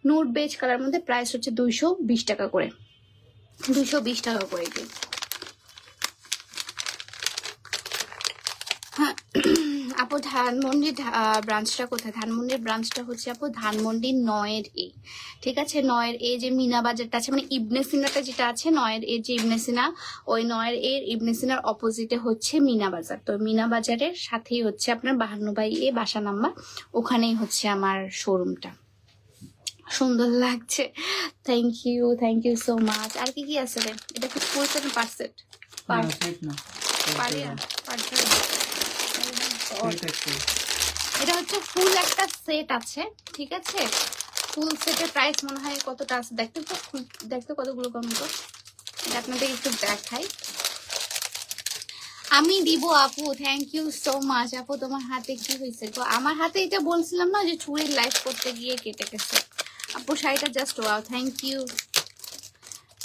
নুড বেজ কালারের মধ্যে প্রাইস হচ্ছে 220 টাকা করে, 220 টাকা করে দিই। হ্যাঁ আপু, ধানমন্ডি ব্রাঞ্চটা কোথায়? ধানমন্ডির ব্রাঞ্চটা হচ্ছে আপু ধানমন্ডি 9-এ, ঠিক আছে। 9-এ যে মিনা বাজারটা আছে, মানে ইবনে সিনাটা যেটা আছে, 9-এ যে ইবনে সিনা, ওই 9-এ ইবনে সিনার অপোজিটে হচ্ছে মিনা বাজার। তো মিনা বাজারের সাথেই হচ্ছে আপনার 52 বাসা নাম্বার, ওখানেই হচ্ছে আমার শোরুমটা। সুন্দর লাগছে, থ্যাংক ইউ সো মাচ। আর কি কি আছে রে? এটা কি ফুল সেট পার সেট? এটা হচ্ছে ফুল একটা সেট আছে, ঠিক আছে। ফুল সেটের প্রাইস মনে হয় কতটা আছে দেখতে কতগুলো কম তো, এটা আপনাদের একটু দেখাই। আমি দিব আপু, থ্যাংক ইউ সো মাচ। আপু তোমার হাতে কি হয়েছে গো? আমার হাতে এটা বলছিলাম না যে চুড়ির লাইভ করতে গিয়ে কেটে গেছে। আপু শাড়িটা জাস্ট ওয়াও, থ্যাংক ইউ।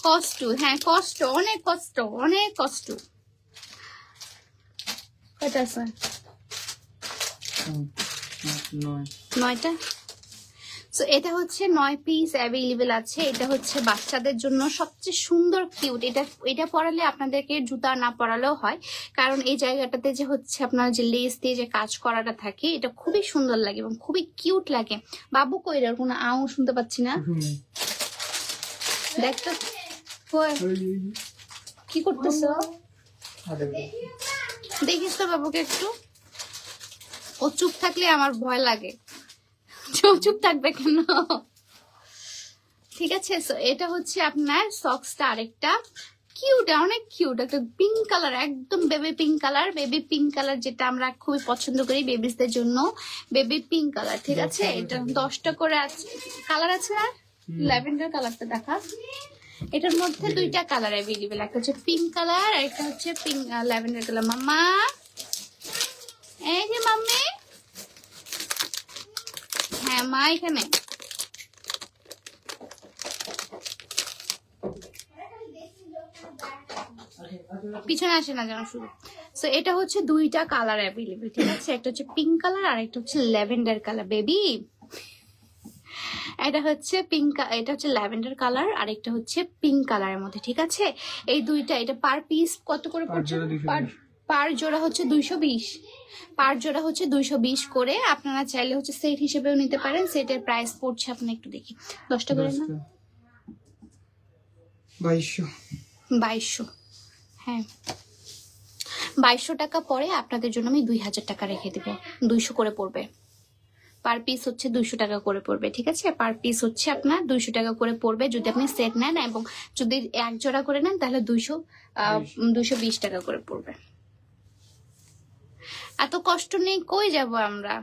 কষ্ট, হ্যাঁ কষ্ট, অনেক কষ্ট, অনেক কষ্ট। কয়টা আছে? 9টা। সো এটা হচ্ছে 9 পিস অ্যাভেলেবেল আছে। এটা হচ্ছে বাচ্চাদের জন্য সবচেয়ে সুন্দর কিউট। এটা পরালে আপনাদেরকে জুতা না পরালেও হয়, কারণ এই জায়গাটাতে যে হচ্ছে আপনার যে লেস দিয়ে যে কাজ করাটা থাকে, এটা খুবই সুন্দর লাগে এবং খুবই কিউট লাগে। বাবু কইরা কোনো আও শুনতে পাচ্ছি না, দেখতো কি করতেছ? দেখিস তো বাবুকে একটু, ও চুপ থাকলে আমার ভয় লাগে, চুপ থাকবে কেন? ঠিক আছে। সো এটা হচ্ছে আপনার সক্সটা, আরেকটা কিউট, অনেক কিউট, একটা পিঙ্ক কালার, একদম baby pink colour. Baby pink colour যেটা আমরা খুবই পছন্দ করি বেবিসদের জন্য, বেবি পিঙ্ক কালার, ঠিক আছে। এটা 10টা করে আছে, কালার আছে। আর ল্যাভেন্ডার কালারটা দেখা, এটার মধ্যে 2টা কালার অ্যাভেলেবেল, একটা হচ্ছে পিঙ্ক কালার আর একটা হচ্ছে পিঙ্ক ল্যাভেন্ডার কালার। মাম্মা, এই যে মাম্মি, হ্যাঁ মা এখানে। পিছনে আসে না যেন শুধু। সো এটা হচ্ছে 2টা কালার অ্যাভেলেবেল, ঠিক আছে। একটা হচ্ছে পিঙ্ক কালার আর একটা হচ্ছে ল্যাভেন্ডার কালার। বেবি এটা হচ্ছে পিঙ্ক, এটা হচ্ছে ল্যাভেন্ডার কালার আর একটা হচ্ছে পিঙ্ক কালারের মধ্যে, ঠিক আছে। এই 2টা, এটা পার পিস কত করে পড়ছে? পার জোড়া হচ্ছে 220, পার জোড়া হচ্ছে 220 করে। আপনারা চাইলে হচ্ছে সেট হিসেবেও নিতে পারেন। সেটের প্রাইস পড়ছে আপনি একটু দেখি, 10টা করে না, 2200, হ্যাঁ 2200 টাকা পরে আপনাদের জন্য আমি 2000 টাকা রেখে দেবো। 200 করে পড়বে, পার পিস হচ্ছে 200 টাকা করে পড়বে, ঠিক আছে। পার পিস হচ্ছে আপনার 200 টাকা করে পড়বে যদি আপনি সেট নেন, এবং যদি এক জোড়া করে নেন তাহলে 220 টাকা করে পড়বে। এত কষ্ট নেই কই যাব আমরা,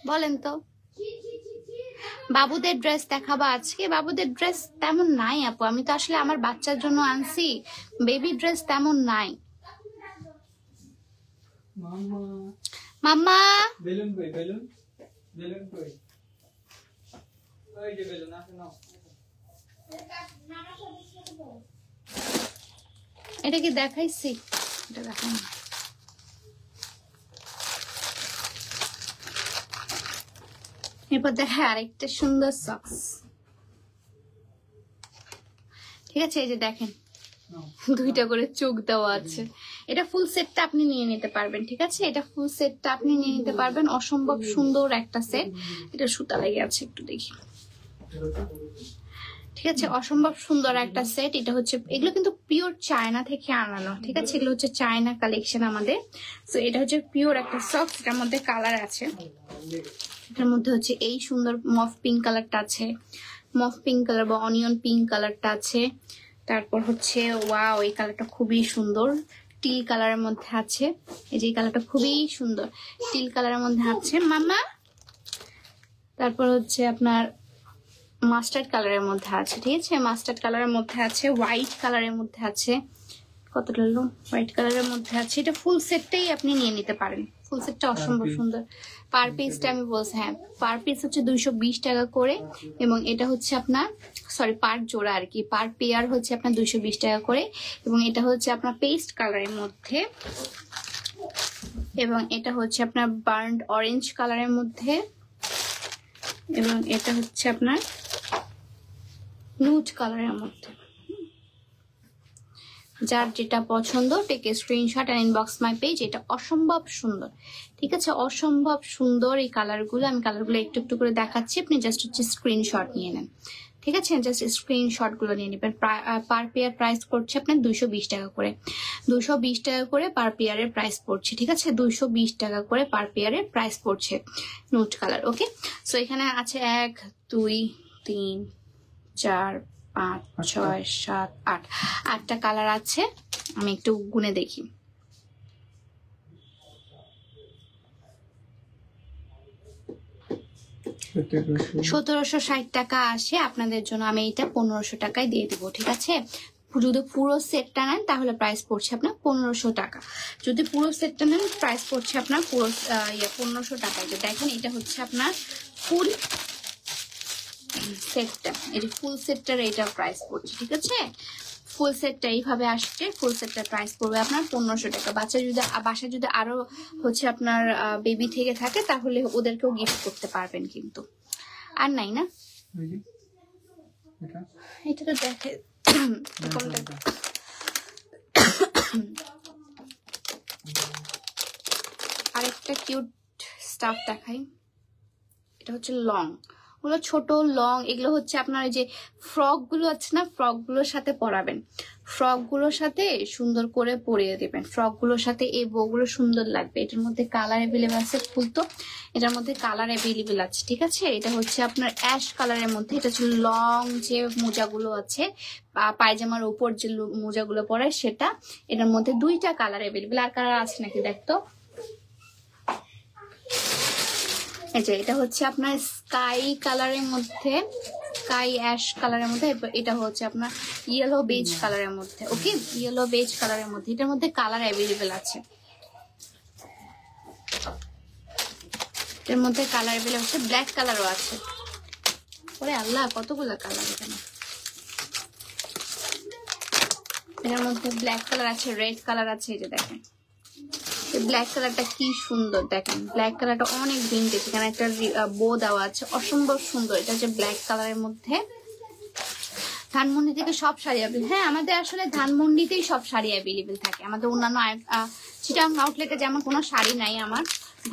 বলেন তো। বাবুদের ড্রেস দেখাবা আজকে? বাবুদের ড্রেস তেমন নাই আপু, আমি তো আসলে আমার বাচ্চার জন্য আনছি, বেবি ড্রেস তেমন নাই। মাম্মা বেলুন কই? বেলুন কই? ওই যে বেলুন আছে নাও। এটা কি দেখাইছি? এটা দেখাই। এরপর দেখা আরেকটা সুন্দর সক্স, ঠিক আছে। এই যে দেখেন 2টা করে চোখ দেওয়া আছে। এটা ফুল সেটটা আপনি নিয়ে নিতে পারবেন, ঠিক আছে। এটা ফুল সেটটা আপনি নিয়ে নিতে পারবেন, অসম্ভব সুন্দর একটা সেট। এটা সুতা লেগে আছে, একটু দেখি, ঠিক আছে। অসম্ভব সুন্দর একটা সেট। এটা হচ্ছে, এগুলো কিন্তু পিওর চায়না থেকে আনানো, ঠিক আছে। এগুলো হচ্ছে চায়না কালেকশন আমাদের। তো এটা হচ্ছে পিওর একটা সক্স, এটার মধ্যে কালার আছে, এটার মধ্যে হচ্ছে এই সুন্দর মফ পিঙ্ক কালারটা আছে, মফ পিঙ্ক কালার বা অনিয়ন পিঙ্ক কালারটা আছে। তারপর হচ্ছে ওয়াও, এই কালারটা খুবই সুন্দর, টিল কালারের মধ্যে আছে। এই যে এই কালারটা খুবই সুন্দর, টিল কালারের মধ্যে আছে মামা। তারপর হচ্ছে আপনার মাস্টার্ড কালারের মধ্যে আছে, ঠিক আছে, মাস্টার্ড কালারের মধ্যে আছে, হোয়াইট কালারের মধ্যে আছে, কতটা লো হোয়াইট কালারের মধ্যে আছে। এটা ফুল সেটটাই আপনি নিয়ে নিতে পারেন, ফুল সেটটা অসম্ভব সুন্দর। পার পিসটা আমি বলছি, হ্যাঁ পার পিস হচ্ছে 220 টাকা করে, এবং এটা হচ্ছে আপনার সরি পার জোড়া আর কি, পার পেয়ার হচ্ছে আপনার 220 টাকা করে। এবং এটা হচ্ছে আপনার পেস্ট কালারের মধ্যে, এবং এটা হচ্ছে আপনার বার্নড অরেঞ্জ কালারের মধ্যে, এবং এটা হচ্ছে আপনার নুড কালারের মধ্যে। যার যেটা পছন্দ take a screenshot and inbox my page. এটা অসম্ভব সুন্দর, ঠিক আছে, অসম্ভব সুন্দর এই কালারগুলো। আমি কালারগুলো একটু একটু করে দেখাচ্ছি, আপনি জাস্ট হচ্ছে স্ক্রিনশট নিয়ে নেন, ঠিক আছে, জাস্ট স্ক্রিনশট গুলো নিয়ে নেবেন। পার পেয়ার প্রাইস করছে আপনার 220 টাকা করে, 220 টাকা করে পার পেয়ারের প্রাইস পড়ছে, ঠিক আছে, 220 টাকা করে পার পেয়ারের প্রাইস পড়ছে নুড কালার। ওকে, সো এখানে আছে 1 2 3 4 5 6 7 8, 8টা কালার আছে। আমি একটু গুনে দেখি। 1760 টাকা আসে আপনাদের জন্য, আমি এটা 1500 টাকায় দিয়ে দেবো, ঠিক আছে। যদি পুরো সেটটা নেন তাহলে প্রাইস পড়ছে আপনার 1500 টাকা। যদি পুরো সেটটা নেন প্রাইস পড়ছে আপনার পুরো 1500 টাকায়। তো দেখেন এটা হচ্ছে আপনার ফুল সেটটা, এই যে ফুল সেটটার এইটা প্রাইস পড়ছে, ঠিক আছে। ফুল সেটটা এইভাবে আসছে, ফুল সেটটার প্রাইস পড়বে আপনার 1500 টাকা। বাসায় যদি আরো হচ্ছে আপনার বেবি থেকে থাকে তাহলে ওদেরকেও গিফট করতে পারবেন, কিন্তু আর নাই না এটা তো দেখে। আরেকটা কিউট স্টাফ দেখাই, এটা হচ্ছে লং, ওগুলো ছোট লং, এগুলো হচ্ছে আপনার যে ফ্রক গুলো আছে না, ফ্রক গুলোর সাথে পরাবেন, ফ্রক গুলোর সাথে সুন্দর করে পরিয়ে দেবেন, ফ্রক গুলোর সাথে এই বউগুলো সুন্দর লাগবে। এটার মধ্যে কালার অ্যাভেলেবেল আছে, খুলতো এটার মধ্যে কালার অ্যাভেলেবেল আছে, ঠিক আছে। এটা হচ্ছে আপনার অ্যাশ কালারের মধ্যে, এটা হচ্ছে লং যে মোজাগুলো আছে পায়জামার উপর যে মোজাগুলো পরে সেটা, এটার মধ্যে 2টা কালার অ্যাভেলেবেল। আর কালার আছে নাকি দেখতো, এই যে এটা হচ্ছে আপনার স্কাই কালারের মধ্যে, স্কাই অ্যাশ কালারের মধ্যে, এটা হচ্ছে আপনার ইয়েলো বেজ কালারের মধ্যে। ওকে, ইয়েলো বেজ কালারের মধ্যে, এটার মধ্যে কালার অ্যাভেলেবেল আছে, এর মধ্যে কালার অ্যাভেলেবেল আছে, ব্ল্যাক কালারও আছে। ওরে আল্লাহ কতগুলো কালার এখানে, এর মধ্যে ব্ল্যাক কালার আছে, রেড কালার আছে। এই যে দেখেন ব্ল্যাক কালারটা কি সুন্দর, দেখেন ব্ল্যাক কালারটা অনেক ভিনটেজ, এখানে একটা বো দেওয়া আছে, অসম্ভব সুন্দর। এটা হচ্ছে ব্ল্যাক কালারের মধ্যে। ধানমন্ডি থেকে সব শাড়ি অ্যাভেলেবেল, হ্যাঁ আমাদের আসলে ধানমন্ডিতেই সব শাড়ি অ্যাভেলেবেল থাকে। আমাদের অন্যান্য চিটাং আউটলেটে যেমন কোনো শাড়ি নাই, আমার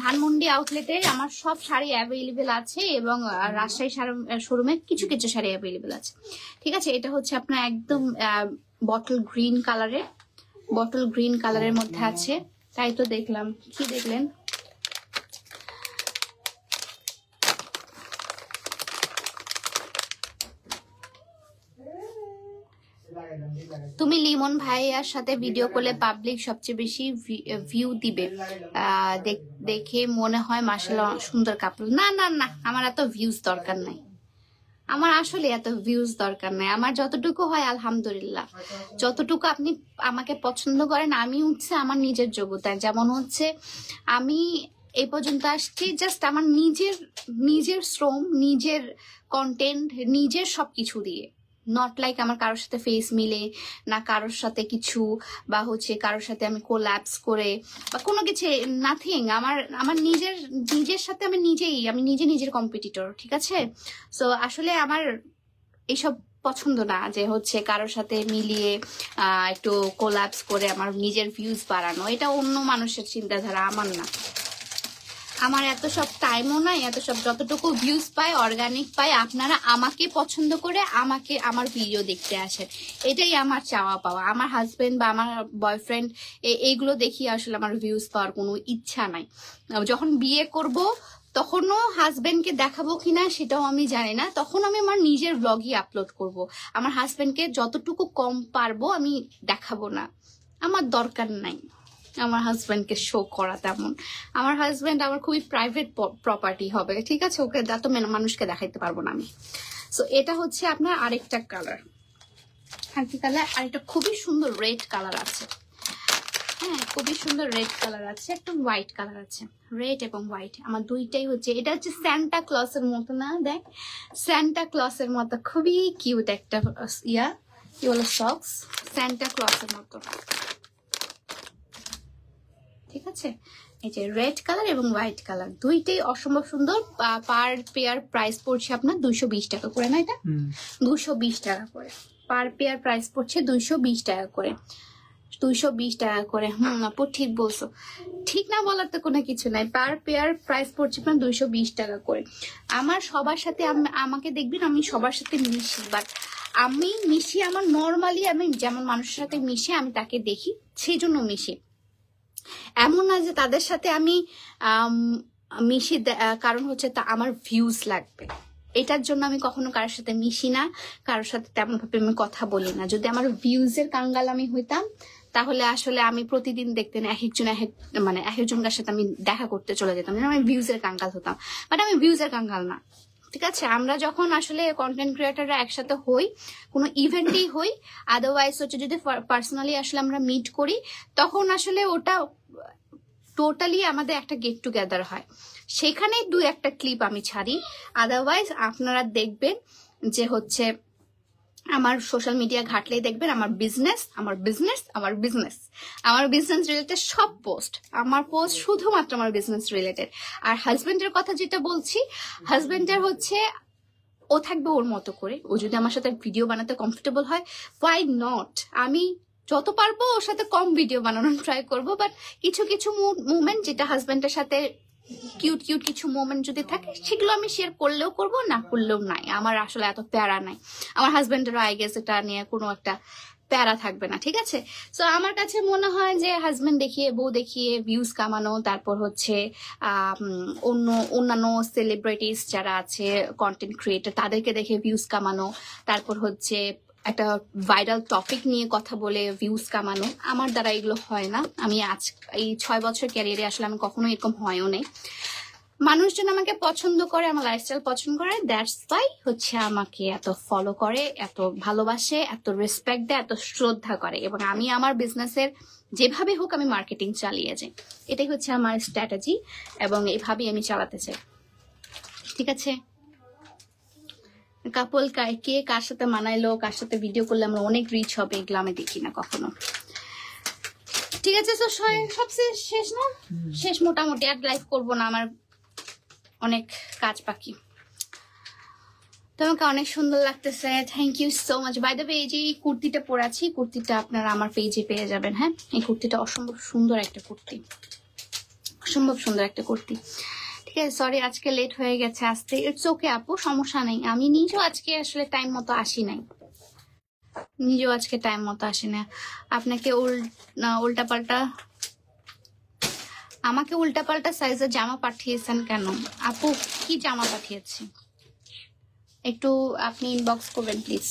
ধানমন্ডি আউটলেটে আমার সব শাড়ি অ্যাভেলেবেল আছে, এবং রাজশাহী শোরুমে কিছু কিছু শাড়ি অ্যাভেলেবেল আছে, ঠিক আছে। এটা হচ্ছে আপনার একদম বটল গ্রিন কালারের, বটল গ্রিন কালারের মধ্যে আছে। তাই তো দেখলাম, কি দেখলেন, তুমি লিমন ভাইয়ার সাথে ভিডিও করলে পাবলিক সবচেয়ে বেশি ভিউ দিবে, দেখে মনে হয় মাশাআল্লাহ সুন্দর কাপল। না না না, আমার এত ভিউজ দরকার নাই, আমার আসলে এত ভিউজ দরকার নাই, আমার যতটুকু হয় আলহামদুলিল্লাহ। যতটুকু আপনি আমাকে পছন্দ করেন, আমি হচ্ছে আমার নিজের যোগ্যতায়, যেমন হচ্ছে আমি এই পর্যন্ত আসছি জাস্ট আমার নিজের শ্রম, নিজের কন্টেন্ট, নিজের সবকিছু দিয়ে, নট লাইক আমার কারোর সাথে ফেস মিলে না, কারোর সাথে কিছু বা হচ্ছে কারোর সাথে আমি কোল্যাপস করে বা কোনো কিছু, নাথিং। আমার নিজের সাথে আমি নিজের কম্পিটিটর, ঠিক আছে। সো আসলে আমার এইসব পছন্দ না যে হচ্ছে কারোর সাথে মিলিয়ে একটু কোল্যাপস করে আমার নিজের ভিউজ বাড়ানো, এটা অন্য মানুষের চিন্তাধারা, আমার না। আমার এত সব টাইমও নাই, এত সব, যতটুকু ভিউজ পাই অর্গানিক পাই, আপনারা আমাকে পছন্দ করে আমার ভিডিও দেখতে আসেন, এটাই আমার চাওয়া পাওয়া। আমার হাজবেন্ড বা আমার বয়ফ্রেন্ড এইগুলো দেখি আসলে আমার ভিউজ পাওয়ার কোনো ইচ্ছা নাই। যখন বিয়ে করব তখনও হাজবেন্ডকে দেখাবো কিনা সেটাও আমি জানি না, তখন আমি আমার নিজের ব্লগই আপলোড করব। আমার হাজবেন্ডকে যতটুকু কম পারবো আমি দেখাবো না, আমার দরকার নাই আমার হাজবেন্ডকে শো করা তেমন। আমার হাজবেন্ড আমার খুবই প্রাইভেট প্রপার্টি হবে, ঠিক আছে, ওকে যত মানুষকে দেখাইতে পারবো না আমি। সো এটা হচ্ছে আপনার আরেকটা কালার, খাকি কালার। আরেকটা খুবই সুন্দর রেড কালার আছে, হ্যাঁ খুবই সুন্দর রেড কালার আছে, একটা হোয়াইট কালার আছে, রেড এবং হোয়াইট আমার দুইটাই হচ্ছে। এটা হচ্ছে স্যান্টা ক্লসের মতো না, দেখ স্যান্টা ক্লসের মতো, খুবই কিউট একটা কি বলে সক্স, স্যান্টা ক্লসের মতো, ঠিক আছে। এই যে রেড কালার এবং হোয়াইট কালার দুইটাই অসম্ভব সুন্দর। পার পেয়ার প্রাইস পড়ছে আপনার 220 টাকা করে, না এটা 220 টাকা করে পার পেয়ার প্রাইস পড়ছে, 220 টাকা করে, 220 টাকা করে। আপু ঠিক বলছো, ঠিক না বলার তো কোনো কিছু নাই, পার পেয়ার প্রাইস পড়ছে আপনার 220 টাকা করে। আমার সবার সাথে আমাকে দেখবেন আমি সবার সাথে মিশি, বাট আমি মিশি আমার নর্মালি, আমি যেমন মানুষের সাথে মিশি আমি তাকে দেখি সেই জন্য মিশি, এমন না যে তাদের সাথে আমি মিশি কারণ হচ্ছে তা আমার ভিউজ লাগবে, এটার জন্য আমি কখনো কারোর সাথে মিশি না, কারোর সাথে তেমন ভাবে আমি কথা বলি না। যদি আমার ভিউজের কাঙ্গাল আমি হইতাম তাহলে আসলে আমি প্রতিদিন দেখতেন এক একজনের সাথে আমি দেখা করতে চলে যেতাম, আমি ভিউজের কাঙ্গাল হতাম, বাট আমি ভিউজের কাঙ্গাল না, ঠিক আছে। আমরা যখন আসলে কন্টেন্ট ক্রিয়েটাররা একসাথে হই, কোনো ইভেন্টেই হই, আদারওয়াইজ হচ্ছে যদি পার্সোনালি আসলে আমরা মিট করি, তখন আসলে ওটা টোটালি আমাদের একটা গেট টুগেদার হয়, সেখানেই 2-1টা ক্লিপ আমি ছাড়ি। আদারওয়াইজ আপনারা দেখবেন যে হচ্ছে আমার সোশ্যাল মিডিয়া ঘাটলেই দেখবেন আমার বিজনেস রিলেটেড সব পোস্ট, আমার পোস্ট শুধুমাত্র আমার বিজনেস রিলেটেড। আর হাজবেন্ডের কথা যেটা বলছি, হাজবেন্ডের হচ্ছে ও থাকবে ওর মতো করে, ও যদি আমার সাথে ভিডিও বানাতে কমফোর্টেবল হয়, হোয়াই নট, আমি যত পারবো ওর সাথে কম ভিডিও বানানোর ট্রাই করবো, বাট কিছু কিছু মুভমেন্ট যেটা হাজবেন্ডের সাথে কিউট কিছু মোমেন্ট যদি থাকে সেগুলো আমি শেয়ার করলেও করবো, না করলেও নাই, আমার আসলে এত প্যারা নাই। আমার হাজবেন্ডেরও আই গেস এটা নিয়ে কোনো একটা প্যারা থাকবে না, ঠিক আছে। সো আমার কাছে মনে হয় যে হাজবেন্ড দেখিয়ে বউ দেখিয়ে ভিউজ কামানো, তারপর হচ্ছে অন্যান্য সেলিব্রিটিস যারা আছে কন্টেন্ট ক্রিয়েটর তাদেরকে দেখে ভিউজ কামানো, তারপর হচ্ছে একটা ভাইরাল টপিক নিয়ে কথা বলে ভিউজ কামানো, আমার দ্বারা এগুলো হয় না। আমি এই 6 বছর ক্যারিয়ারে আসলে আমি কখনো এরকম হয়ও নেই। মানুষজন আমাকে পছন্দ করে, আমার লাইফস্টাইল পছন্দ করে, দ্যাটস ওয়াই হচ্ছে আমাকে এত ফলো করে, এত ভালোবাসে, এত রেসপেক্ট দেয়, এত শ্রদ্ধা করে, এবং আমি আমার বিজনেসের যেভাবে হোক আমি মার্কেটিং চালিয়ে যাই, এটাই হচ্ছে আমার স্ট্র্যাটেজি, এবং এইভাবেই আমি চালাতে চাই, ঠিক আছে। কাপল কে কার সাথে মানাইলো, কার সাথে ভিডিও করলে আমরা অনেক রিচ হবে, এগুলো আমি দেখি না কখনো, ঠিক আছে। তো সবচেয়ে শেষ না, শেষ মোটামুটি আর লাইভ করবো না, আমার অনেক কাজ বাকি। তোমাকে অনেক সুন্দর লাগতেছে, thank you so much. By the way, এই যে কুর্তিটা পরে আছি, কুর্তিটা আপনারা আমার পেজে পেয়ে যাবেন, হ্যাঁ। এই কুর্তিটা অসম্ভব সুন্দর একটা কুর্তি, অসম্ভব সুন্দর একটা কুর্তি, ঠিক আছে। সরি আজকে লেট হয়ে গেছে আসতে, ইটস ওকে আপু, সমস্যা নেই। আমি নিজেও আজকে আসলে টাইম মতো আসি নাই, আপনাকে আমাকে উল্টাপাল্টা সাইজের জামা পাঠিয়েছেন কেন আপু? কি জামা পাঠিয়েছি একটু আপনি ইনবক্স করবেন প্লিজ।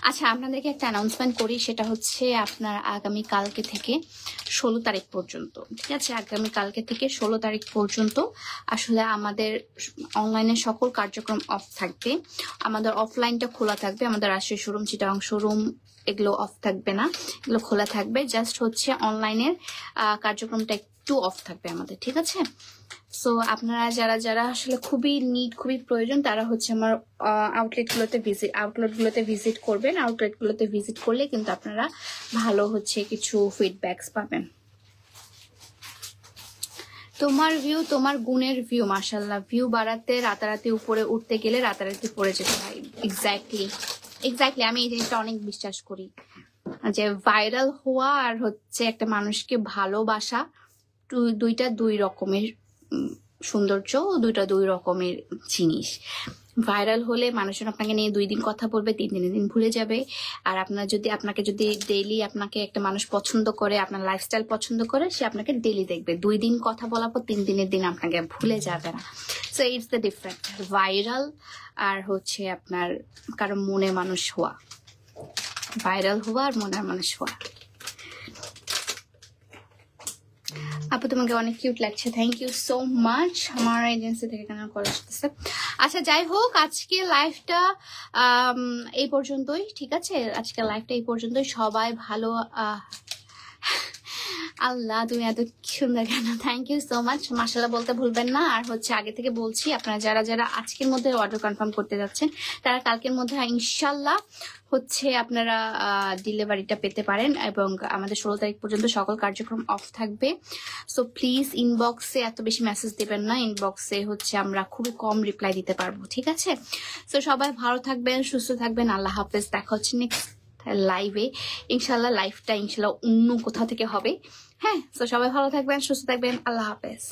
আচ্ছা, আপনাদেরকে একটা অ্যানাউন্সমেন্ট করি, সেটা হচ্ছে আপনার আগামী কালকে থেকে 16 তারিখ পর্যন্ত, ঠিক আছে, আগামী কালকে থেকে 16 তারিখ পর্যন্ত আসলে আমাদের অনলাইনে সকল কার্যক্রম অফ থাকবে, আমাদের অফলাইনটা খোলা থাকবে, আমাদের রাজশাহী শোরুম, চিটাগাং শোরুম এগুলো অফ থাকবে না, এগুলো খোলা থাকবে, জাস্ট হচ্ছে অনলাইনের কার্যক্রমটা একটু অফ থাকবে আমাদের, ঠিক আছে। সো আপনারা যারা আসলে খুবই প্রয়োজন, তারা হচ্ছে আমার আউটলেটগুলোতে ভিজিট করবেন। আউটলেটগুলোতে ভিজিট করলে কিন্তু আপনারা ভালো হচ্ছে কিছু ফিডব্যাকস পাবেন। তোমার ভিউ, তোমার গুণের ভিউ, মাশাল্লাহ। ভিউ বাড়াতে রাতারাতি উপরে উঠতে গেলে রাতারাতি পড়ে যেতে হয়। এক্স্যাক্টলি আমি এই জিনিসটা অনেক বিশ্বাস করি, যে ভাইরাল হওয়া আর হচ্ছে একটা মানুষকে ভালোবাসা দুই রকমের সৌন্দর্য, দুই রকমের জিনিস। ভাইরাল হলে মানুষজন আপনাকে নিয়ে 2 দিন কথা বলবে, 3 দিন ভুলে যাবে। আর আপনাকে যদি ডেইলি আপনাকে একটা মানুষ পছন্দ করে, আপনার লাইফস্টাইল পছন্দ করে, সে আপনাকে ডেইলি দেখবে। 2 দিন কথা বলার পর 3 দিনের দিন আপনাকে ভুলে যাবে না। So it's the different viral আর হচ্ছে আপনার কারো মনে মানুষ হওয়া। ভাইরাল হওয়া আর মনের মানুষ হওয়া। আপু তোমাকে অনেক কিউট লাগছে, থ্যাংক ইউ সো মাচ। আমার এজেন্সি থেকে কেন কল আসতেছে। আচ্ছা যাই হোক, আজকে লাইভটা এই পর্যন্তই, ঠিক আছে? আজকে লাইভটা এই পর্যন্তই। সবাই ভালো আল্লাহ তুমি এত সুন্দর কেন, থ্যাংক ইউ সো মাচ। মাশাআল্লাহ বলতে ভুলবেন না। আর হচ্ছে আগে থেকে বলছি, আপনারা যারা আজকের মধ্যে অর্ডার কনফার্ম করতে যাচ্ছেন তারা কালকের মধ্যে ইনশাল্লাহ হচ্ছে আপনারা ডেলিভারিটা পেতে পারেন। এবং আমাদের 16 তারিখ পর্যন্ত সকল কার্যক্রম অফ থাকবে। সো প্লিজ ইনবক্সে এত বেশি মেসেজ দেবেন না। ইনবক্সে হচ্ছে আমরা খুবই কম রিপ্লাই দিতে পারবো, ঠিক আছে? সো সবাই ভালো থাকবেন, সুস্থ থাকবেন। আল্লাহ হাফেজ। দেখা হচ্ছে নেক্সট লাইভে ইনশাল্লাহ। লাইভটা ইনশাল্লাহ অন্য কোথাও থেকে হবে। হ্যাঁ, তো সবাই ভালো থাকবেন, সুস্থ থাকবেন। আল্লাহ হাফেজ।